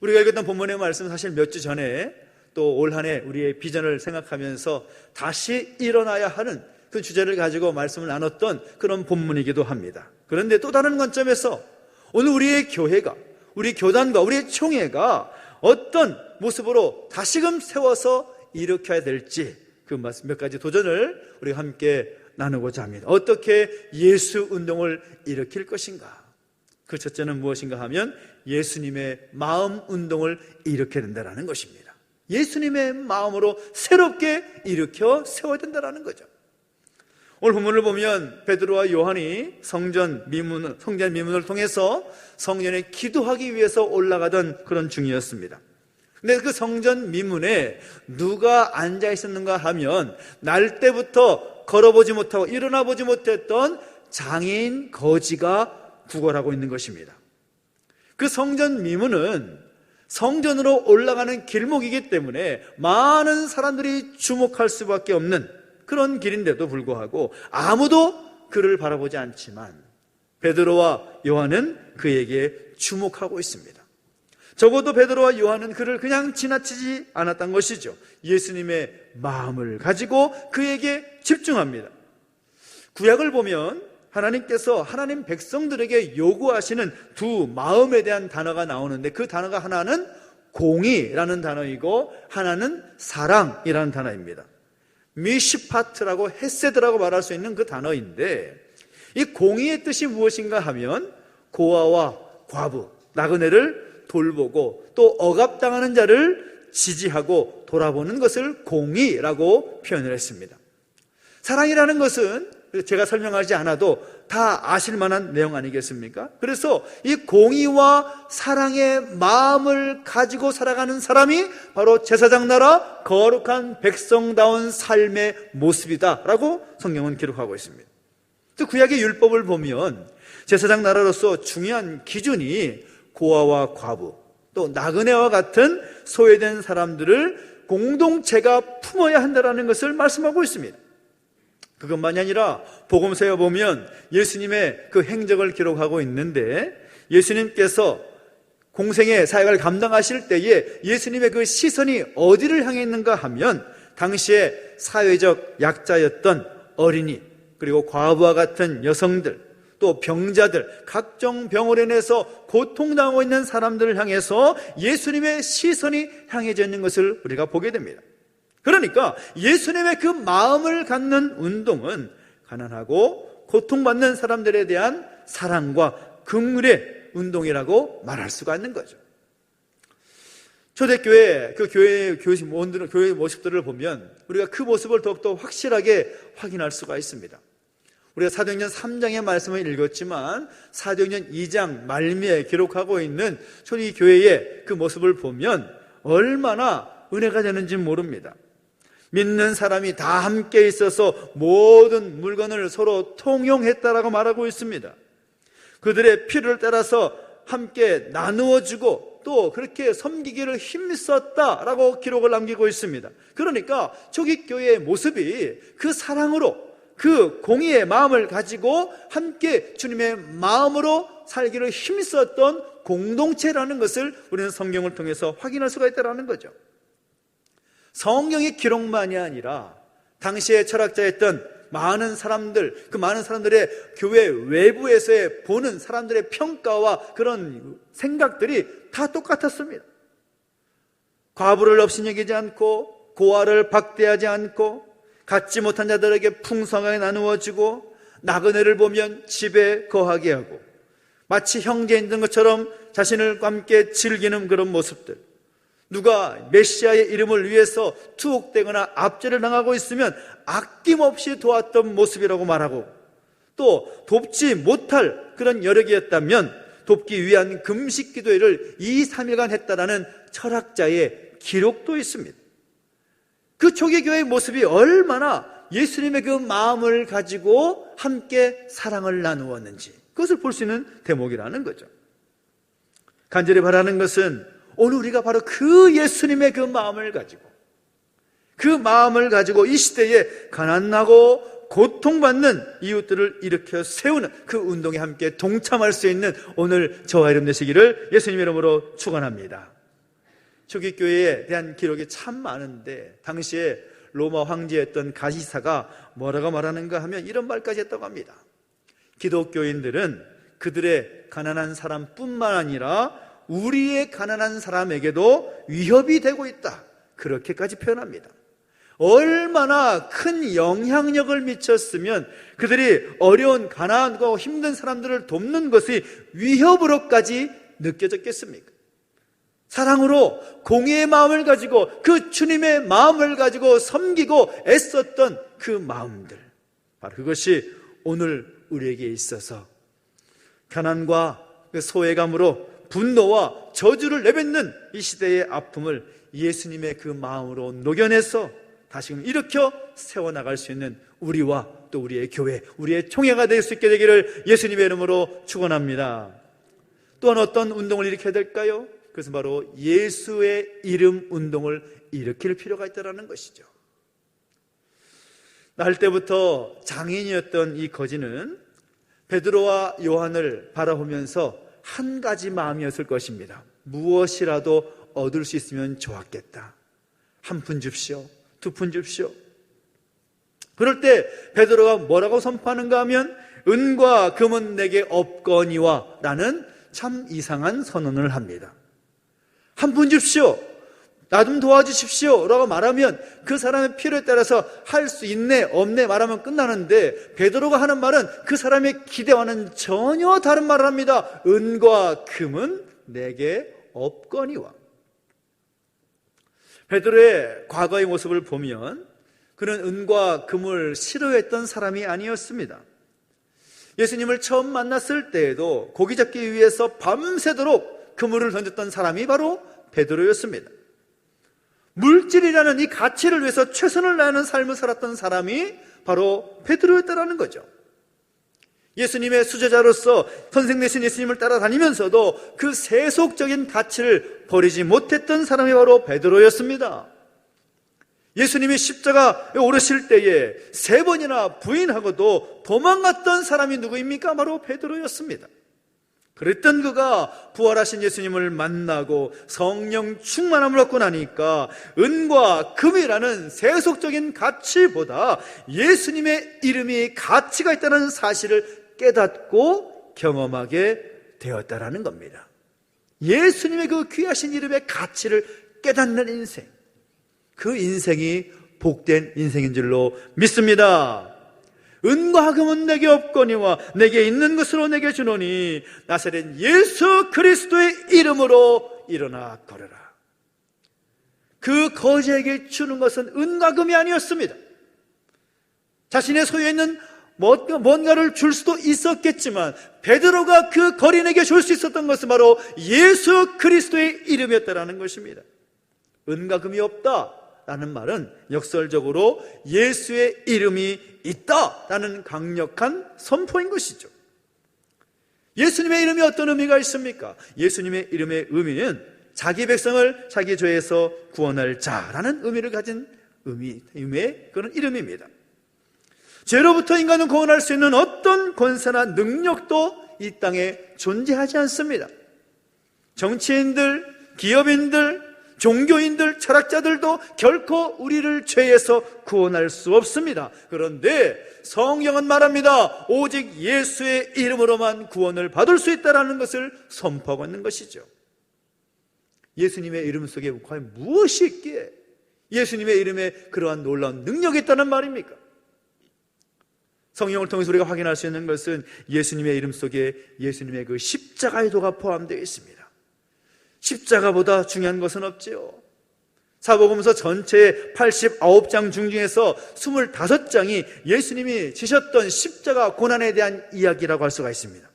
우리가 읽었던 본문의 말씀은 사실 몇 주 전에 또 올 한 해 우리의 비전을 생각하면서 다시 일어나야 하는 그 주제를 가지고 말씀을 나눴던 그런 본문이기도 합니다. 그런데 또 다른 관점에서 오늘 우리의 교회가, 우리 교단과 우리의 총회가 어떤 모습으로 다시금 세워서 일으켜야 될지 그 몇 가지 도전을 우리가 함께 나누고자 합니다. 어떻게 예수 운동을 일으킬 것인가? 그 첫째는 무엇인가 하면 예수님의 마음 운동을 일으켜야 된다는 것입니다. 예수님의 마음으로 새롭게 일으켜 세워야 된다는 거죠. 오늘 본문을 보면 베드로와 요한이 성전 미문을 통해서 성전에 기도하기 위해서 올라가던 그런 중이었습니다. 근데 그 성전 미문에 누가 앉아 있었는가 하면 날 때부터 걸어보지 못하고 일어나 보지 못했던 장애인 거지가 구걸하고 있는 것입니다. 그 성전 미문은 성전으로 올라가는 길목이기 때문에 많은 사람들이 주목할 수밖에 없는 그런 길인데도 불구하고 아무도 그를 바라보지 않지만 베드로와 요한은 그에게 주목하고 있습니다. 적어도 베드로와 요한은 그를 그냥 지나치지 않았던 것이죠. 예수님의 마음을 가지고 그에게 집중합니다. 구약을 보면 하나님께서 하나님 백성들에게 요구하시는 두 마음에 대한 단어가 나오는데 그 단어가 하나는 공의라는 단어이고 하나는 사랑이라는 단어입니다. 미시파트라고 헤세드라고 말할 수 있는 그 단어인데 이 공의의 뜻이 무엇인가 하면 고아와 과부, 나그네를 돌보고 또 억압당하는 자를 지지하고 돌아보는 것을 공의라고 표현을 했습니다. 사랑이라는 것은 제가 설명하지 않아도 다 아실 만한 내용 아니겠습니까? 그래서 이 공의와 사랑의 마음을 가지고 살아가는 사람이 바로 제사장 나라 거룩한 백성다운 삶의 모습이다라고 성경은 기록하고 있습니다. 또 구약의 율법을 보면 제사장 나라로서 중요한 기준이 고아와 과부, 또 나그네와 같은 소외된 사람들을 공동체가 품어야 한다는 것을 말씀하고 있습니다. 그것만이 아니라 복음서에 보면 예수님의 그 행적을 기록하고 있는데, 예수님께서 공생의 사역을 감당하실 때에 예수님의 그 시선이 어디를 향해 있는가 하면 당시에 사회적 약자였던 어린이, 그리고 과부와 같은 여성들, 또 병자들, 각종 병으로 인해서 고통당하고 있는 사람들을 향해서 예수님의 시선이 향해져 있는 것을 우리가 보게 됩니다. 그러니까 예수님의 그 마음을 갖는 운동은 가난하고 고통받는 사람들에 대한 사랑과 긍휼의 운동이라고 말할 수가 있는 거죠. 초대교회 그 교회 모습들을 보면 우리가 그 모습을 더욱더 확실하게 확인할 수가 있습니다. 우리가 사도행전 3장의 말씀을 읽었지만 사도행전 2장 말미에 기록하고 있는 초대교회의 그 모습을 보면 얼마나 은혜가 되는지 모릅니다. 믿는 사람이 다 함께 있어서 모든 물건을 서로 통용했다라고 말하고 있습니다. 그들의 필요를 따라서 함께 나누어주고 또 그렇게 섬기기를 힘썼다라고 기록을 남기고 있습니다. 그러니까 초기교회의 모습이 그 사랑으로, 그 공의의 마음을 가지고 함께 주님의 마음으로 살기를 힘썼던 공동체라는 것을 우리는 성경을 통해서 확인할 수가 있다는 거죠. 성경의 기록만이 아니라 당시에 철학자였던 많은 사람들, 그 많은 사람들의 교회 외부에서의 보는 사람들의 평가와 그런 생각들이 다 똑같았습니다. 과부를 업신여기지 않고 고아를 박대하지 않고 갖지 못한 자들에게 풍성하게 나누어주고 나그네를 보면 집에 거하게 하고 마치 형제 있는 것처럼 자신을 함께 즐기는 그런 모습들, 누가 메시아의 이름을 위해서 투옥되거나 압제를 당하고 있으면 아낌없이 도왔던 모습이라고 말하고, 또 돕지 못할 그런 여력이었다면 돕기 위한 금식 기도회를 2, 3일간 했다라는 철학자의 기록도 있습니다. 그 초기 교회의 모습이 얼마나 예수님의 그 마음을 가지고 함께 사랑을 나누었는지 그것을 볼 수 있는 대목이라는 거죠. 간절히 바라는 것은 오늘 우리가 바로 그 예수님의 그 마음을 가지고 이 시대에 가난하고 고통받는 이웃들을 일으켜 세우는 그 운동에 함께 동참할 수 있는 오늘 저와 여러분 되시기를 예수님의 이름으로 축원합니다. 초기 교회에 대한 기록이 참 많은데 당시에 로마 황제였던 가시사가 뭐라고 말하는가 하면 이런 말까지 했다고 합니다. 기독교인들은 그들의 가난한 사람뿐만 아니라 우리의 가난한 사람에게도 위협이 되고 있다, 그렇게까지 표현합니다. 얼마나 큰 영향력을 미쳤으면 그들이 어려운 가난하고 힘든 사람들을 돕는 것이 위협으로까지 느껴졌겠습니까? 사랑으로 공의의 마음을 가지고 그 주님의 마음을 가지고 섬기고 애썼던 그 마음들, 바로 그것이 오늘 우리에게 있어서 가난과 그 소외감으로 분노와 저주를 내뱉는 이 시대의 아픔을 예수님의 그 마음으로 녹여내서 다시금 일으켜 세워나갈 수 있는 우리와 또 우리의 교회, 우리의 총회가 될 수 있게 되기를 예수님의 이름으로 축원합니다. 또한 어떤 운동을 일으켜야 될까요? 그것은 바로 예수의 이름 운동을 일으킬 필요가 있다는 것이죠. 날 때부터 장인이었던 이 거지는 베드로와 요한을 바라보면서 한 가지 마음이었을 것입니다. 무엇이라도 얻을 수 있으면 좋았겠다. 한 푼 줍시오, 2푼 줍시오. 그럴 때 베드로가 뭐라고 선포하는가 하면 은과 금은 내게 없거니와 라는 참 이상한 선언을 합니다. 한 푼 줍시오, 나 좀 도와주십시오 라고 말하면 그 사람의 필요에 따라서 할 수 있네 없네 말하면 끝나는데, 베드로가 하는 말은 그 사람의 기대와는 전혀 다른 말을 합니다. 은과 금은 내게 없거니와. 베드로의 과거의 모습을 보면 그는 은과 금을 싫어했던 사람이 아니었습니다. 예수님을 처음 만났을 때에도 고기 잡기 위해서 밤새도록 그물을 던졌던 사람이 바로 베드로였습니다. 물질이라는 이 가치를 위해서 최선을 다하는 삶을 살았던 사람이 바로 베드로였다라는 거죠. 예수님의 수제자로서 선생 되신 예수님을 따라다니면서도 그 세속적인 가치를 버리지 못했던 사람이 바로 베드로였습니다. 예수님이 십자가에 오르실 때에 3번이나 부인하고도 도망갔던 사람이 누구입니까? 바로 베드로였습니다. 그랬던 그가 부활하신 예수님을 만나고 성령 충만함을 얻고 나니까 은과 금이라는 세속적인 가치보다 예수님의 이름이 가치가 있다는 사실을 깨닫고 경험하게 되었다라는 겁니다. 예수님의 그 귀하신 이름의 가치를 깨닫는 인생, 그 인생이 복된 인생인 줄로 믿습니다. 은과 금은 내게 없거니와 내게 있는 것으로 내게 주노니 나사렛 예수 그리스도의 이름으로 일어나 걸어라. 그 거지에게 주는 것은 은과 금이 아니었습니다. 자신의 소유에 있는 뭔가를 줄 수도 있었겠지만 베드로가 그 거린에게 줄 수 있었던 것은 바로 예수 그리스도의 이름이었다라는 것입니다. 은과 금이 없다라는 말은 역설적으로 예수의 이름이 있다라는 강력한 선포인 것이죠. 예수님의 이름이 어떤 의미가 있습니까? 예수님의 이름의 의미는 자기 백성을 자기 죄에서 구원할 자라는 의미를 가진 의미의 그런 이름입니다. 죄로부터 인간을 구원할 수 있는 어떤 권세나 능력도 이 땅에 존재하지 않습니다. 정치인들, 기업인들, 종교인들, 철학자들도 결코 우리를 죄에서 구원할 수 없습니다. 그런데 성경은 말합니다. 오직 예수의 이름으로만 구원을 받을 수 있다는 것을 선포하고 있는 것이죠. 예수님의 이름 속에 과연 무엇이 있기에 예수님의 이름에 그러한 놀라운 능력이 있다는 말입니까? 성경을 통해서 우리가 확인할 수 있는 것은 예수님의 이름 속에 예수님의 그 십자가의 도가 포함되어 있습니다. 십자가보다 중요한 것은 없지요. 사복음서 전체 89장 중에서 25장이 예수님이 지셨던 십자가 고난에 대한 이야기라고 할 수가 있습니다.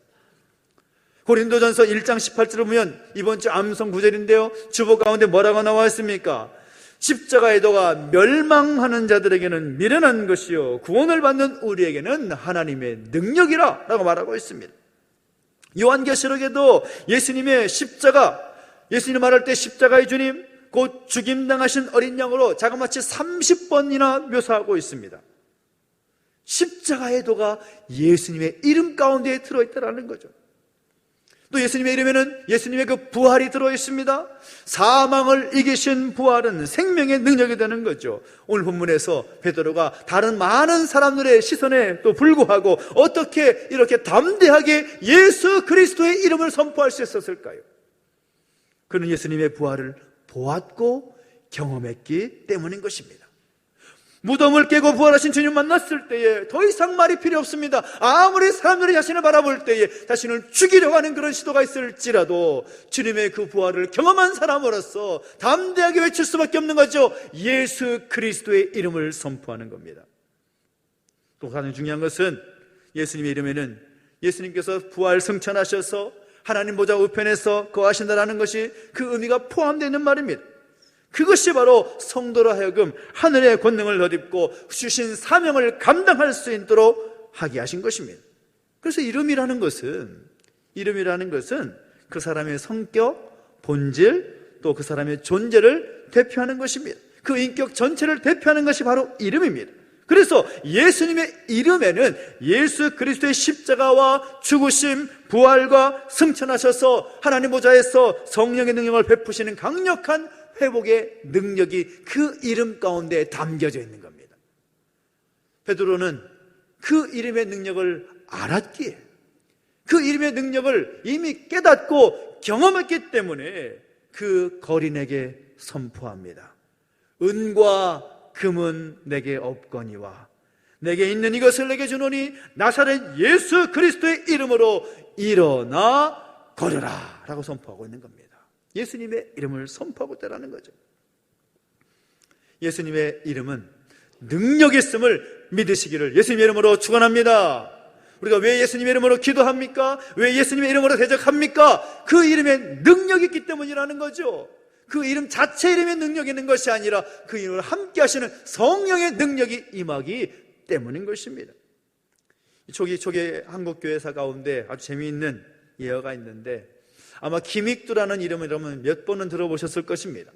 고린도전서 1장 18절을 보면 이번 주 암송 구절인데요, 주보 가운데 뭐라고 나와 있습니까? 십자가의 도가 멸망하는 자들에게는 미련한 것이요 구원을 받는 우리에게는 하나님의 능력이라 라고 말하고 있습니다. 요한계시록에도 예수님의 십자가, 예수님 말할 때 십자가의 주님, 곧 죽임당하신 어린 양으로 자그마치 30번이나 묘사하고 있습니다. 십자가의 도가 예수님의 이름 가운데에 들어있다는 거죠. 또 예수님의 이름에는 예수님의 그 부활이 들어있습니다. 사망을 이기신 부활은 생명의 능력이 되는 거죠. 오늘 본문에서 베드로가 다른 많은 사람들의 시선에 또 불구하고 어떻게 이렇게 담대하게 예수 그리스도의 이름을 선포할 수 있었을까요? 그는 예수님의 부활을 보았고 경험했기 때문인 것입니다. 무덤을 깨고 부활하신 주님 만났을 때에 더 이상 말이 필요 없습니다. 아무리 사람들이 자신을 바라볼 때에 자신을 죽이려고 하는 그런 시도가 있을지라도 주님의 그 부활을 경험한 사람으로서 담대하게 외칠 수밖에 없는 거죠. 예수 그리스도의 이름을 선포하는 겁니다. 또 가장 중요한 것은 예수님의 이름에는 예수님께서 부활 승천하셔서 하나님 보좌 우편에서 거하신다라는 것이 그 의미가 포함되어 있는 말입니다. 그것이 바로 성도로 하여금 하늘의 권능을 덧입고 주신 사명을 감당할 수 있도록 하게 하신 것입니다. 그래서 이름이라는 것은 그 사람의 성격, 본질, 또 그 사람의 존재를 대표하는 것입니다. 그 인격 전체를 대표하는 것이 바로 이름입니다. 그래서 예수님의 이름에는 예수 그리스도의 십자가와 죽으심, 부활과 승천하셔서 하나님 보좌에서 성령의 능력을 베푸시는 강력한 회복의 능력이 그 이름 가운데 담겨져 있는 겁니다. 베드로는 그 이름의 능력을 알았기에, 그 이름의 능력을 이미 깨닫고 경험했기 때문에 그 거린에게 선포합니다. 은과 금은 내게 없거니와 내게 있는 이것을 내게 주노니 나사렛 예수 그리스도의 이름으로 일어나 걸으라 라고 선포하고 있는 겁니다. 예수님의 이름을 선포하고 있다는 거죠. 예수님의 이름은 능력이 있음을 믿으시기를 예수님의 이름으로 축원합니다. 우리가 왜 예수님의 이름으로 기도합니까? 왜 예수님의 이름으로 대적합니까? 그 이름에 능력이 있기 때문이라는 거죠. 그 이름 자체 이름에 능력이 있는 것이 아니라 그 이름으로 함께 하시는 성령의 능력이 임하기 때문인 것입니다. 초기 한국교회사 가운데 아주 재미있는 예화가 있는데, 아마 김익두라는 이름을 여러분 몇 번은 들어보셨을 것입니다.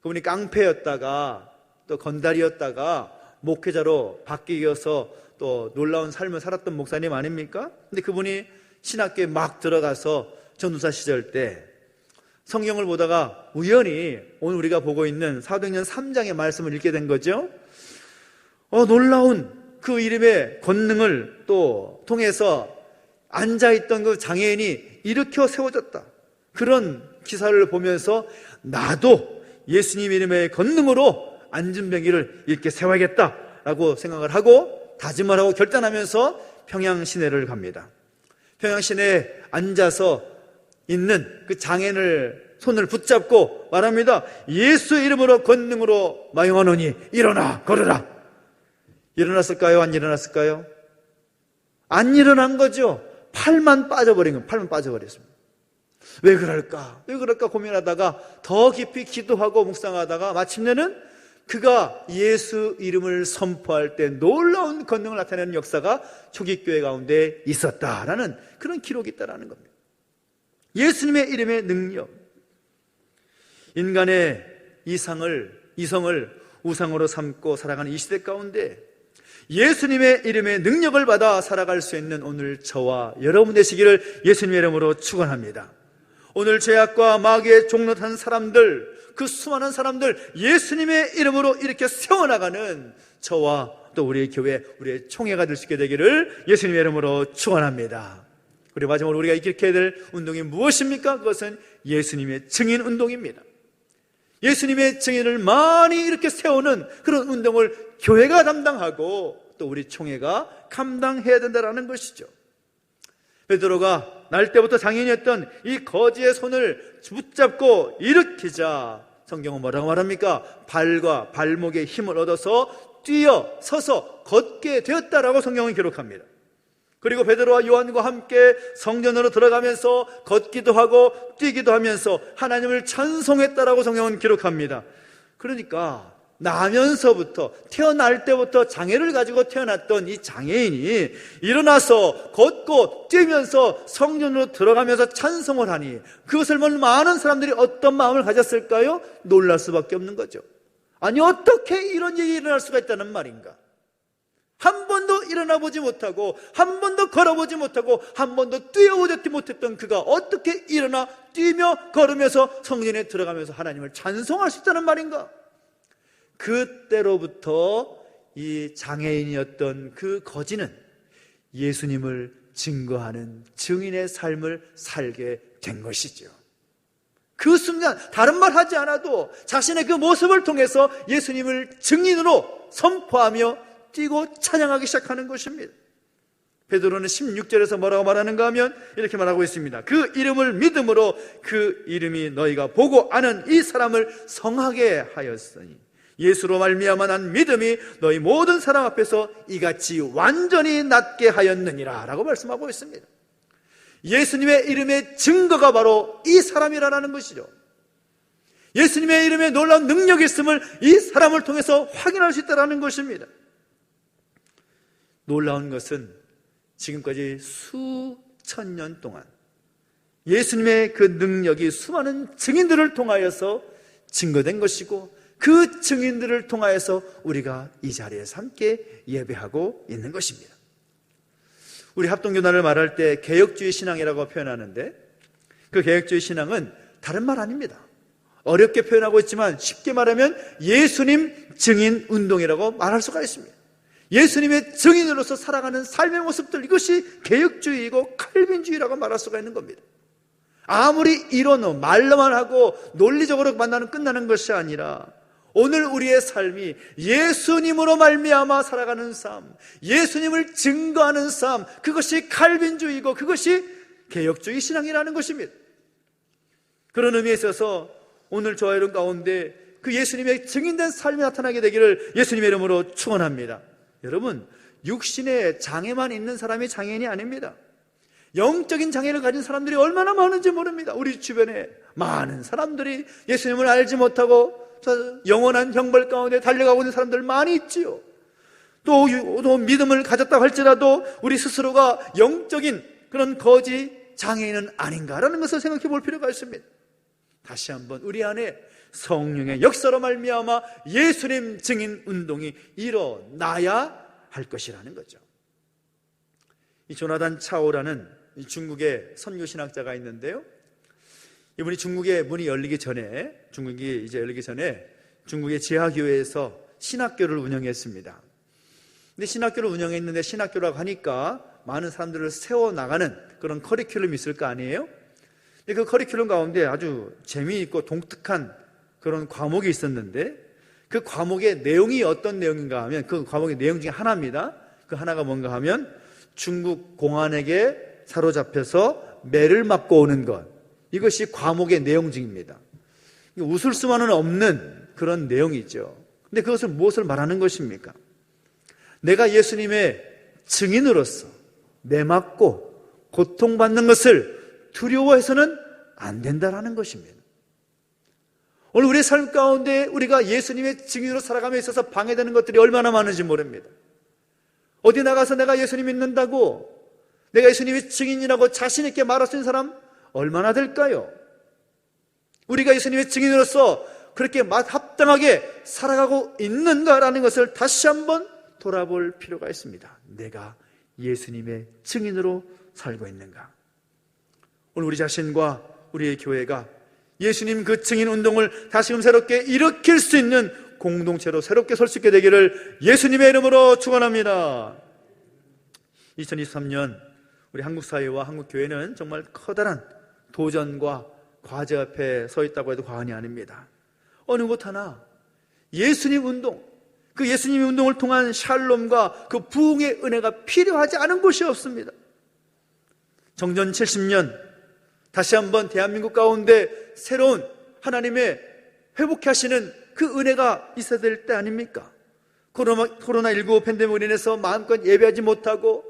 그분이 깡패였다가 또 건달이었다가 목회자로 바뀌어서 또 놀라운 삶을 살았던 목사님 아닙니까? 근데 그분이 신학교에 막 들어가서 전도사 시절 때 성경을 보다가 우연히 오늘 우리가 보고 있는 사도행전 3장의 말씀을 읽게 된 거죠. 놀라운 그 이름의 권능을 또 통해서 앉아있던 그 장애인이 일으켜 세워졌다. 그런 기사를 보면서 나도 예수님 이름의 권능으로 안진뱅이를 이렇게 세워야겠다라고 생각을 하고 다짐을 하고 결단하면서 평양시내를 갑니다. 평양시내에 앉아서 있는 그 장애인을 손을 붙잡고 말합니다. 예수 이름으로 권능으로 마용하노니 일어나 걸으라. 일어났을까요? 안 일어났을까요? 안 일어난 거죠. 팔만 빠져버린 거예요. 팔만 빠져버렸습니다. 왜 그럴까? 왜 그럴까 고민하다가 더 깊이 기도하고 묵상하다가 마침내는 그가 예수 이름을 선포할 때 놀라운 권능을 나타내는 역사가 초기교회 가운데 있었다라는 그런 기록이 있다라는 겁니다. 예수님의 이름의 능력. 인간의 이성을 우상으로 삼고 살아가는 이 시대 가운데 예수님의 이름의 능력을 받아 살아갈 수 있는 오늘 저와 여러분 되시기를 예수님의 이름으로 축원합니다. 오늘 죄악과 마귀에 종노한 사람들, 그 수많은 사람들 예수님의 이름으로 이렇게 세워나가는 저와 또 우리의 교회, 우리의 총회가 될 수 있게 되기를 예수님의 이름으로 축원합니다. 그리고 마지막으로 우리가 일으켜야 될 운동이 무엇입니까? 그것은 예수님의 증인 운동입니다. 예수님의 증인을 많이 이렇게 세우는 그런 운동을 교회가 담당하고 또 우리 총회가 감당해야 된다는 것이죠. 베드로가 날 때부터 장인이었던 이 거지의 손을 붙잡고 일으키자 성경은 뭐라고 말합니까? 발과 발목에 힘을 얻어서 뛰어 서서 걷게 되었다라고 성경은 기록합니다. 그리고 베드로와 요한과 함께 성전으로 들어가면서 걷기도 하고 뛰기도 하면서 하나님을 찬송했다라고 성경은 기록합니다. 그러니까 나면서부터 태어날 때부터 장애를 가지고 태어났던 이 장애인이 일어나서 걷고 뛰면서 성전으로 들어가면서 찬송을 하니 그것을 본 많은 사람들이 어떤 마음을 가졌을까요? 놀랄 수밖에 없는 거죠. 아니 어떻게 이런 일이 일어날 수가 있다는 말인가? 한 번도 일어나 보지 못하고 한 번도 걸어보지 못하고 한 번도 뛰어보지 못했던 그가 어떻게 일어나 뛰며 걸으면서 성전에 들어가면서 하나님을 찬송할 수 있다는 말인가? 그때로부터 이 장애인이었던 그 거지는 예수님을 증거하는 증인의 삶을 살게 된 것이죠. 그 순간 다른 말 하지 않아도 자신의 그 모습을 통해서 예수님을 증인으로 선포하며 뛰고 찬양하기 시작하는 것입니다. 베드로는 16절에서 뭐라고 말하는가 하면 이렇게 말하고 있습니다. 그 이름을 믿음으로 그 이름이 너희가 보고 아는 이 사람을 성하게 하였으니 예수로 말미암아 난 믿음이 너희 모든 사람 앞에서 이같이 완전히 낫게 하였느니라 라고 말씀하고 있습니다. 예수님의 이름의 증거가 바로 이 사람이라는 것이죠. 예수님의 이름에 놀라운 능력이 있음을 이 사람을 통해서 확인할 수 있다는 것입니다. 놀라운 것은 지금까지 수천 년 동안 예수님의 그 능력이 수많은 증인들을 통하여서 증거된 것이고 그 증인들을 통하여서 우리가 이 자리에서 함께 예배하고 있는 것입니다. 우리 합동교단을 말할 때 개혁주의 신앙이라고 표현하는데 그 개혁주의 신앙은 다른 말 아닙니다. 어렵게 표현하고 있지만 쉽게 말하면 예수님 증인 운동이라고 말할 수가 있습니다. 예수님의 증인으로서 살아가는 삶의 모습들, 이것이 개혁주의이고 칼빈주의라고 말할 수가 있는 겁니다. 아무리 이론은 말로만 하고 논리적으로 만나는 끝나는 것이 아니라 오늘 우리의 삶이 예수님으로 말미암아 살아가는 삶, 예수님을 증거하는 삶, 그것이 칼빈주의고 그것이 개혁주의 신앙이라는 것입니다. 그런 의미에 있어서 오늘 저와 여러분 가운데 그 예수님의 증인된 삶이 나타나게 되기를 예수님의 이름으로 축원합니다. 여러분, 육신의 장애만 있는 사람이 장애인이 아닙니다. 영적인 장애를 가진 사람들이 얼마나 많은지 모릅니다. 우리 주변에 많은 사람들이 예수님을 알지 못하고 영원한 형벌 가운데 달려가고 있는 사람들 많이 있지요. 또 믿음을 가졌다고 할지라도 우리 스스로가 영적인 그런 거지 장애인은 아닌가라는 것을 생각해 볼 필요가 있습니다. 다시 한번 우리 안에 성령의 역사로 말미암아 예수님 증인 운동이 일어나야 할 것이라는 거죠. 이 조나단 차오라는 중국의 선교 신학자가 있는데요, 이분이 중국의 문이 열리기 전에, 중국의 지하교회에서 신학교를 운영했습니다. 근데 신학교를 운영했는데, 신학교라고 하니까 많은 사람들을 세워나가는 그런 커리큘럼이 있을 거 아니에요? 근데 그 커리큘럼 가운데 아주 재미있고 독특한 그런 과목이 있었는데, 그 과목의 내용이 어떤 내용인가 하면, 그 과목의 내용 중에 하나입니다. 그 하나가 뭔가 하면 중국 공안에게 사로잡혀서 매를 맞고 오는 것, 이것이 과목의 내용 중입니다. 웃을 수만은 없는 그런 내용이죠. 근데 그것을 무엇을 말하는 것입니까? 내가 예수님의 증인으로서 매맞고 고통받는 것을 두려워해서는 안 된다라는 것입니다. 오늘 우리의 삶 가운데 우리가 예수님의 증인으로 살아감에 있어서 방해되는 것들이 얼마나 많은지 모릅니다. 어디 나가서 내가 예수님 믿는다고, 내가 예수님의 증인이라고 자신 있게 말할 수 있는 사람 얼마나 될까요? 우리가 예수님의 증인으로서 그렇게 합당하게 살아가고 있는가라는 것을 다시 한번 돌아볼 필요가 있습니다. 내가 예수님의 증인으로 살고 있는가? 오늘 우리 자신과 우리의 교회가 예수님 그 증인 운동을 다시금 새롭게 일으킬 수 있는 공동체로 새롭게 설 수 있게 되기를 예수님의 이름으로 축원합니다. 2023년 우리 한국 사회와 한국 교회는 정말 커다란 도전과 과제 앞에 서 있다고 해도 과언이 아닙니다. 어느 것 하나 예수님 운동, 그 예수님의 운동을 통한 샬롬과 그 부흥의 은혜가 필요하지 않은 곳이 없습니다. 정전 70년 다시 한번 대한민국 가운데 새로운 하나님의 회복케 하시는 그 은혜가 있어야 될 때 아닙니까? 코로나19 팬데믹으로 인해서 마음껏 예배하지 못하고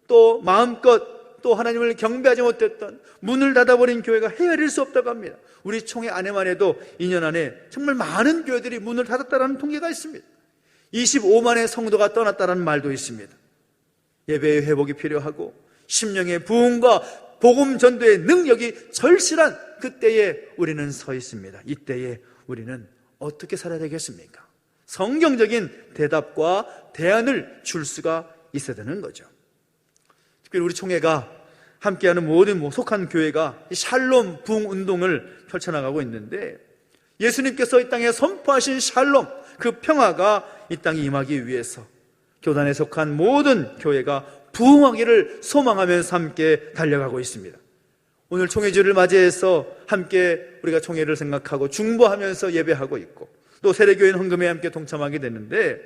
또 마음껏 또 하나님을 경배하지 못했던, 문을 닫아버린 교회가 헤아릴 수 없다고 합니다. 우리 총회 안에만 해도 2년 안에 정말 많은 교회들이 문을 닫았다는 통계가 있습니다. 25만의 성도가 떠났다는 말도 있습니다. 예배의 회복이 필요하고 심령의 부흥과 복음 전도의 능력이 절실한 그때에 우리는 서 있습니다. 이때에 우리는 어떻게 살아야 되겠습니까? 성경적인 대답과 대안을 줄 수가 있어야 되는 거죠. 특별히 우리 총회가 함께하는 모든 속한 교회가 샬롬 부흥 운동을 펼쳐나가고 있는데, 예수님께서 이 땅에 선포하신 샬롬, 그 평화가 이 땅에 임하기 위해서 교단에 속한 모든 교회가 부흥하기를 소망하면서 함께 달려가고 있습니다. 오늘 총회주를 맞이해서 함께 우리가 총회를 생각하고 중보하면서 예배하고 있고, 또 세례교인 헌금에 함께 동참하게 되는데,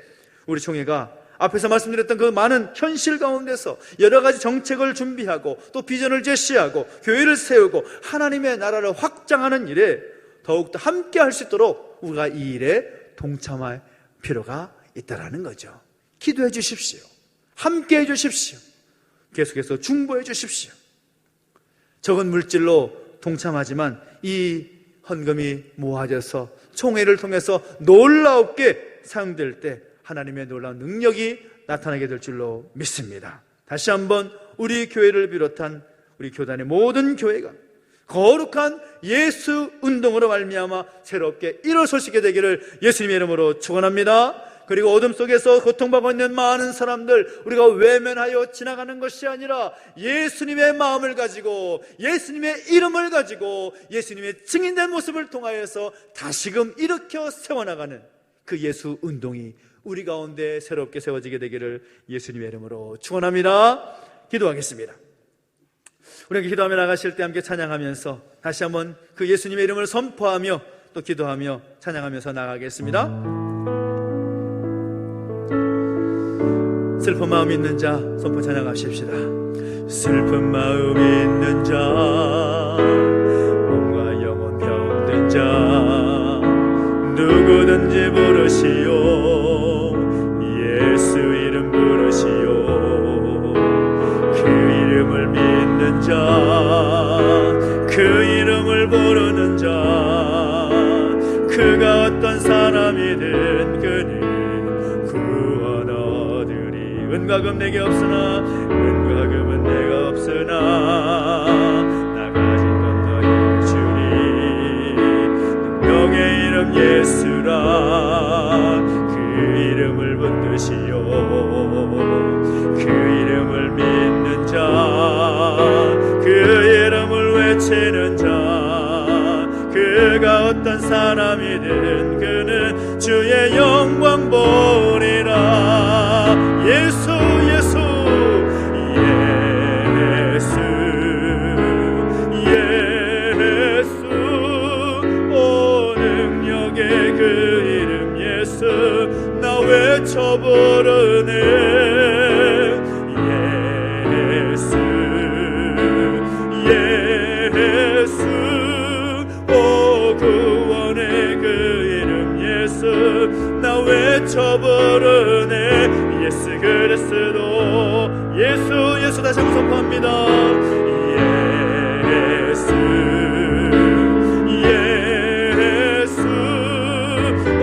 우리 총회가 앞에서 말씀드렸던 그 많은 현실 가운데서 여러 가지 정책을 준비하고 또 비전을 제시하고 교회를 세우고 하나님의 나라를 확장하는 일에 더욱더 함께 할 수 있도록 우리가 이 일에 동참할 필요가 있다라는 거죠. 기도해 주십시오. 함께 해 주십시오. 계속해서 중보해 주십시오. 적은 물질로 동참하지만 이 헌금이 모아져서 총회를 통해서 놀랍게 사용될 때 하나님의 놀라운 능력이 나타나게 될 줄로 믿습니다. 다시 한번 우리 교회를 비롯한 우리 교단의 모든 교회가 거룩한 예수 운동으로 말미암아 새롭게 일어설 수 있게 되기를 예수님의 이름으로 축원합니다. 그리고 어둠 속에서 고통받고 있는 많은 사람들, 우리가 외면하여 지나가는 것이 아니라 예수님의 마음을 가지고 예수님의 이름을 가지고 예수님의 증인된 모습을 통하여서 다시금 일으켜 세워나가는 그 예수 운동이 우리 가운데 새롭게 세워지게 되기를 예수님의 이름으로 축원합니다. 기도하겠습니다. 우리가 기도하며 나가실 때 함께 찬양하면서 다시 한번 그 예수님의 이름을 선포하며 또 기도하며 찬양하면서 나가겠습니다. 슬픈 마음 있는 자 선포 찬양하십시다. 슬픈 마음 있는 자, 몸과 영혼 병든 자, 누구든지 부르시오. 예수 이름 부르시오. 은과 금 내게 없으나 은과 금은 내가 없으나 나 가진 건 너의 주니 능력의 이름 예수라 그 이름을 붙드시오 그 이름을 믿는 자 그 이름을 외치는 자 그가 어떤 사람이든 그는 주의 영광 보리라 예수 예수 예수 예수 오 능력의 그 이름 예수 나 외쳐 부르네 예수 예수 오 구원의 그 이름 예수 나 외쳐 부르네 예수 그리스도 예수 예수 다시 한번 선포합니다 예수 예수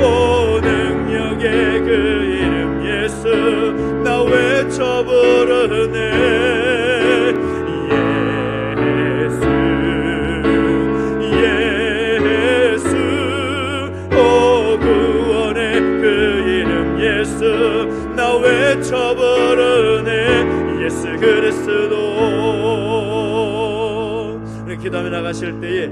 오 능력의 그 이름 예수 나 외쳐 부르네 나 외쳐 부르네 예수 그리스도 이렇게 기도하며 나가실 때에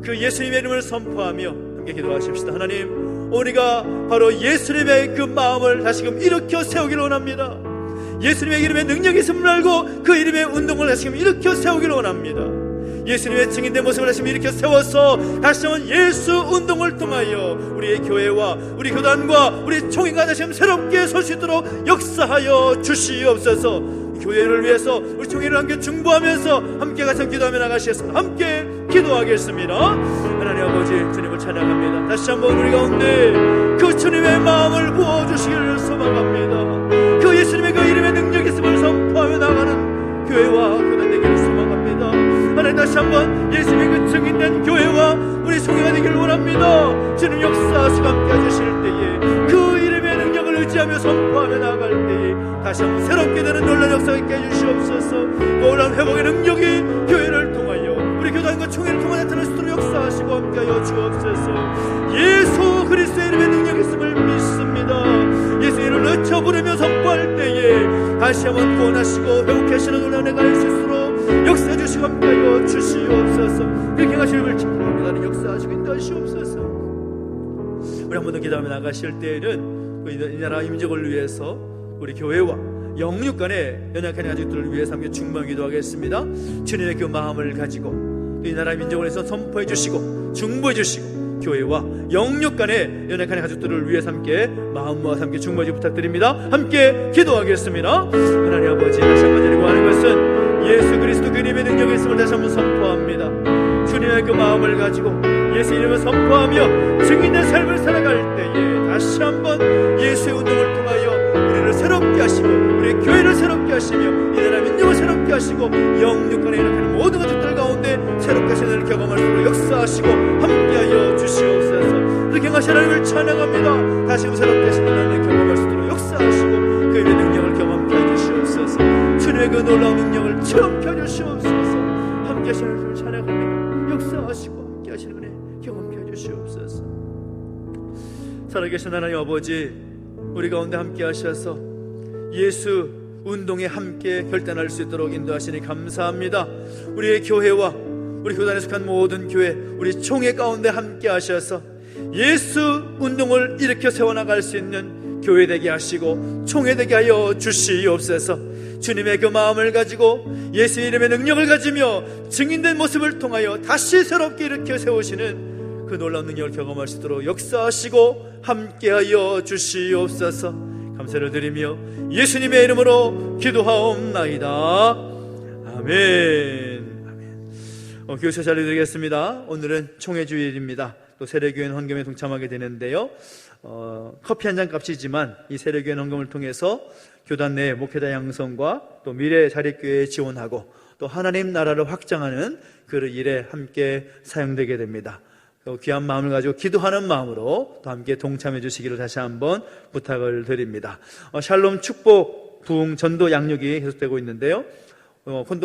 그 예수님의 이름을 선포하며 함께 기도하십시다. 하나님 우리가 바로 예수님의 그 마음을 다시금 일으켜 세우기를 원합니다. 예수님의 이름에 능력이 있음을 알고 그 이름의 운동을 다시금 일으켜 세우기를 원합니다. 예수님의 증인된 모습을 다시 일으켜 세워서 다시 한번 예수 운동을 통하여 우리의 교회와 우리 교단과 우리 총회가 다시 한번 새롭게 설 수 있도록 역사하여 주시옵소서. 교회를 위해서 우리 총회를 함께 중보하면서 함께 같이 기도하며 나가시겠습니다. 함께 기도하겠습니다. 하나님 아버지 주님을 찬양합니다. 다시 한번 우리 가운데 그 주님의 마음을 부어주시기를 소망합니다. 그 예수님의 그 이름의 능력이 있음을 선포하며 나가는 교회와 교단 되기를 소망합니다. 하나님 다시 한번 예수님의 그 증인된 교회와 우리 총회가 되기를 원합니다. 주님 역사하시고 함께 해주실 때에 그 이름의 능력을 의지하며 선포하며 나갈 때에 다시 한번 새롭게 되는 놀라운 역사가 있게 해주시옵소서. 놀라운 회복의 능력이 교회를 통하여 우리 교단과 총회를 통하여 나타날 수 있도록 역사하시고 함께 하여 주옵소서. 예수 그리스도의 이름의 능력이 있음을 믿습니다. 예수 이름을 외쳐 부르며 선포할 때에 다시 한번 구원하시고 회복하시는 놀라운 은혜가 있을 수 있도록 역사해 주시고 함께하여 주시옵소서. 그렇게 하시는 축복합니다. 역사하시고 인도하시옵소서. 우리 한 번 더 기도하며 나가실 때에는 이 나라 임직을 위해서 우리 교회와 영육 간의 연약한 가족들을 위해서 함께 중보하며 기도하겠습니다. 주님의 그 마음을 가지고 이 나라 민족을 위해서 선포해 주시고 중보해 주시고 교회와 영육 간의 연약한 가족들을 위해서 함께 마음 모아서 함께 중보해 부탁드립니다. 함께 기도하겠습니다. 하나님 아버지 다시 한번 드리고 하는 것은 예수 그리스도 그 이름의 능력이 있음을 다시 한번 선포합니다. 주님의 그 마음을 가지고 예수 이름을 선포하며 증인의 삶을 살아갈 때에 다시 한번 예수의 운동을 통하여 우리를 새롭게 하시고 우리의 교회를 새롭게 하시며 이 나라 민족을 새롭게 하시고 영육간에 일어나는 모든 것들 가운데 새롭게 하시는 일을 경험할 수 있도록 역사하시고 함께하여 주시옵소서. 이렇게 하시는 하나님을 찬양합니다. 다시 한번 새롭게 하시는 하나님을 경험할 수 있도록 역사하시고 그 일의 능력을 경험케 해주시옵소서. 주님의 그 놀라운 능력을 체험케 해주시옵소서. 함께 하시는 하나님을 찬양합니다. 역사하시고 함께 하시는 은혜 경험케 해주시옵소서. 살아계신 하나님 아버지 우리 가운데 함께 하셔서 예수 운동에 함께 결단할 수 있도록 인도하시니 감사합니다. 우리의 교회와 우리 교단에 속한 모든 교회 우리 총회 가운데 함께 하셔서 예수 운동을 일으켜 세워나갈 수 있는 교회 되게 하시고 총회 되게 하여 주시옵소서. 주님의 그 마음을 가지고 예수 이름의 능력을 가지며 증인된 모습을 통하여 다시 새롭게 일으켜 세우시는 그 놀라운 능력을 경험할 수 있도록 역사하시고 함께하여 주시옵소서. 감사를 드리며 예수님의 이름으로 기도하옵나이다. 아멘. 교회 잘해드리겠습니다. 오늘은 총회 주일입니다. 또 세례교회 헌금에 동참하게 되는데요. 커피 한 잔 값이지만 이 세례교회 헌금을 통해서 교단 내 목회자 양성과 또 미래 자립교회에 지원하고 또 하나님 나라를 확장하는 그 일에 함께 사용되게 됩니다. 귀한 마음을 가지고 기도하는 마음으로 또 함께 동참해 주시기를 다시 한번 부탁을 드립니다. 샬롬 축복 부흥 전도 양육이 계속되고 있는데요.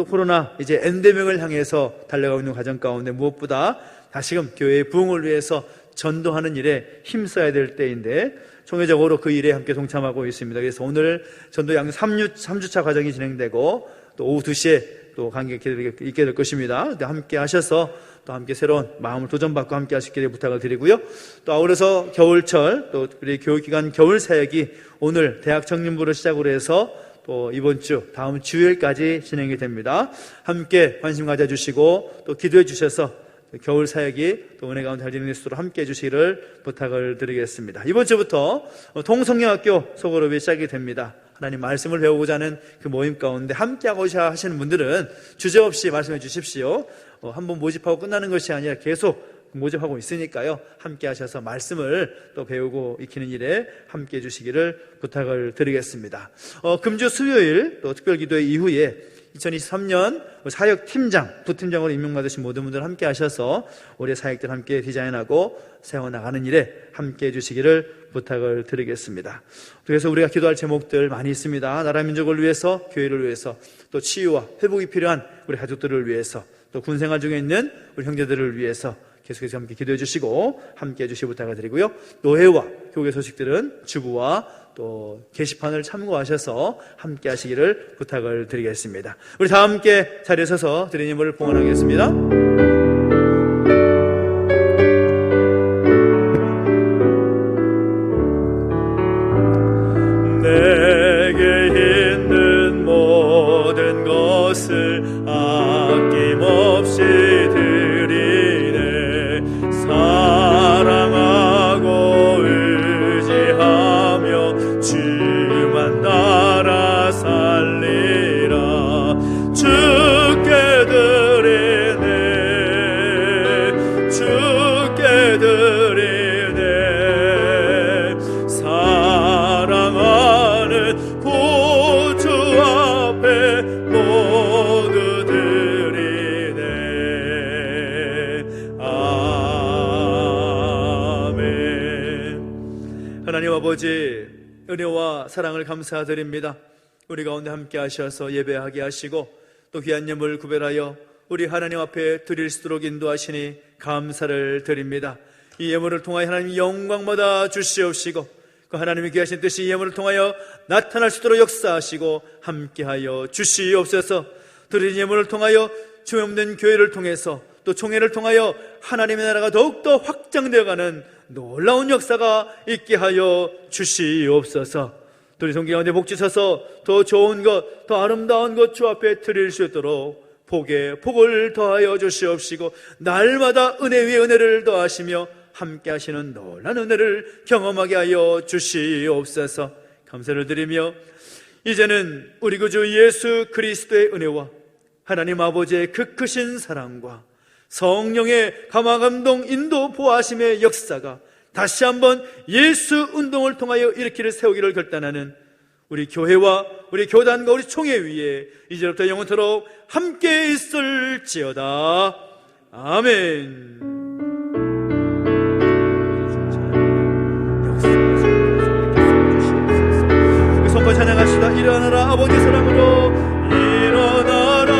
코로나 이제 엔데믹을 향해서 달려가고 있는 과정 가운데 무엇보다 다시금 교회의 부흥을 위해서 전도하는 일에 힘써야 될 때인데 총회적으로 그 일에 함께 동참하고 있습니다. 그래서 오늘 전도 양육 3주차 과정이 진행되고 또 오후 2시에 또 관객들이 있게 될 것입니다. 함께 하셔서 또 함께 새로운 마음을 도전받고 함께 하시기를 부탁을 드리고요. 또 아울러서 겨울철 또 우리 교육기관 겨울 사역이 오늘 대학 청년부를 시작으로 해서 또 이번 주 다음 주일까지 진행이 됩니다. 함께 관심 가져주시고 또 기도해 주셔서 겨울 사역이 또 은혜 가운데 잘 진행될 수 있도록 함께 해주시기를 부탁을 드리겠습니다. 이번 주부터 동성영학교 소그룹이 시작이 됩니다. 하나님 말씀을 배우고자 하는 그 모임 가운데 함께하고자 하시는 분들은 주저없이 말씀해 주십시오. 한번 모집하고 끝나는 것이 아니라 계속 모집하고 있으니까요. 함께 하셔서 말씀을 또 배우고 익히는 일에 함께 해주시기를 부탁을 드리겠습니다. 금주 수요일 또 특별기도 이후에 2023년 사역팀장, 부팀장으로 임명받으신 모든 분들 함께 하셔서 우리의 사역들 함께 디자인하고 세워나가는 일에 함께 해주시기를 부탁을 드리겠습니다. 그래서 우리가 기도할 제목들 많이 있습니다. 나라 민족을 위해서, 교회를 위해서, 또 치유와 회복이 필요한 우리 가족들을 위해서, 또 군생활 중에 있는 우리 형제들을 위해서 계속해서 함께 기도해 주시고 함께 해주시기 부탁을 드리고요. 노회와 교회 소식들은 주부와 또 게시판을 참고하셔서 함께 하시기를 부탁을 드리겠습니다. 우리 다 함께 자리에 서서 주님을 봉헌하겠습니다. 내게 있는 모든 것을 아낌없이 드리네. 사랑하고 의지하며 주만 따라 살리라. 주께 드리네. 주께 드리네. 사랑하는 구주 앞에 모두 드리네. 아멘. 하나님 아버지, 은혜와 사랑을 감사드립니다. 우리 가운데 함께 하셔서 예배하게 하시고 또 귀한 예물 구별하여 우리 하나님 앞에 드릴 수 있도록 인도하시니 감사를 드립니다. 이 예물을 통하여 하나님 영광받아 주시옵시고 그 하나님의 귀하신 뜻이 이 예물을 통하여 나타날 수 있도록 역사하시고 함께하여 주시옵소서. 드린 예물을 통하여 주 없는 교회를 통해서 또 총회를 통하여 하나님의 나라가 더욱더 확장되어가는 놀라운 역사가 있게 하여 주시옵소서. 우리 성경 가운데 복 주셔서 더 좋은 것, 더 아름다운 것 주 앞에 드릴 수 있도록 복에 복을 더하여 주시옵시고 날마다 은혜 위에 은혜를 더하시며 함께 하시는 놀라운 은혜를 경험하게 하여 주시옵소서. 감사를 드리며 이제는 우리 구주 예수 그리스도의 은혜와 하나님 아버지의 그 크신 사랑과 성령의 감화감동 인도 보호하심의 역사가 다시 한번 예수 운동을 통하여 일으키를 세우기를 결단하는 우리 교회와 우리 교단과 우리 총회 위에 이제부터 영원토록 함께 있을지어다. 아멘. 손과 찬양합시다. 일어나라 아버지 사랑으로, 일어나라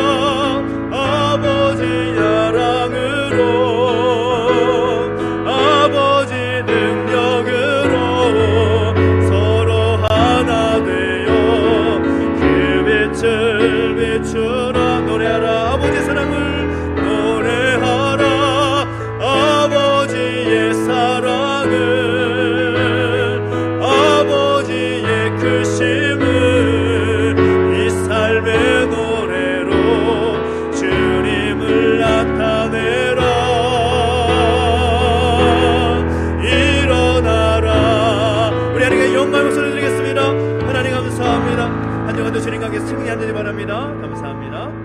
아버지 사랑으로, 아버지 능력으로 서로 하나 되어 그 빛을 비추라. 노래하라 아버지 사랑을, 노래하라 아버지의 사랑을, 아버지의 크심을 이 삶의 노래로 주님을 나타내라. 일어나라. 우리 하나님께 영광의 목소리 드리겠습니다. 하나님 감사합니다. 한 주간도 주님 관계 승리하시기 바랍니다. 감사합니다.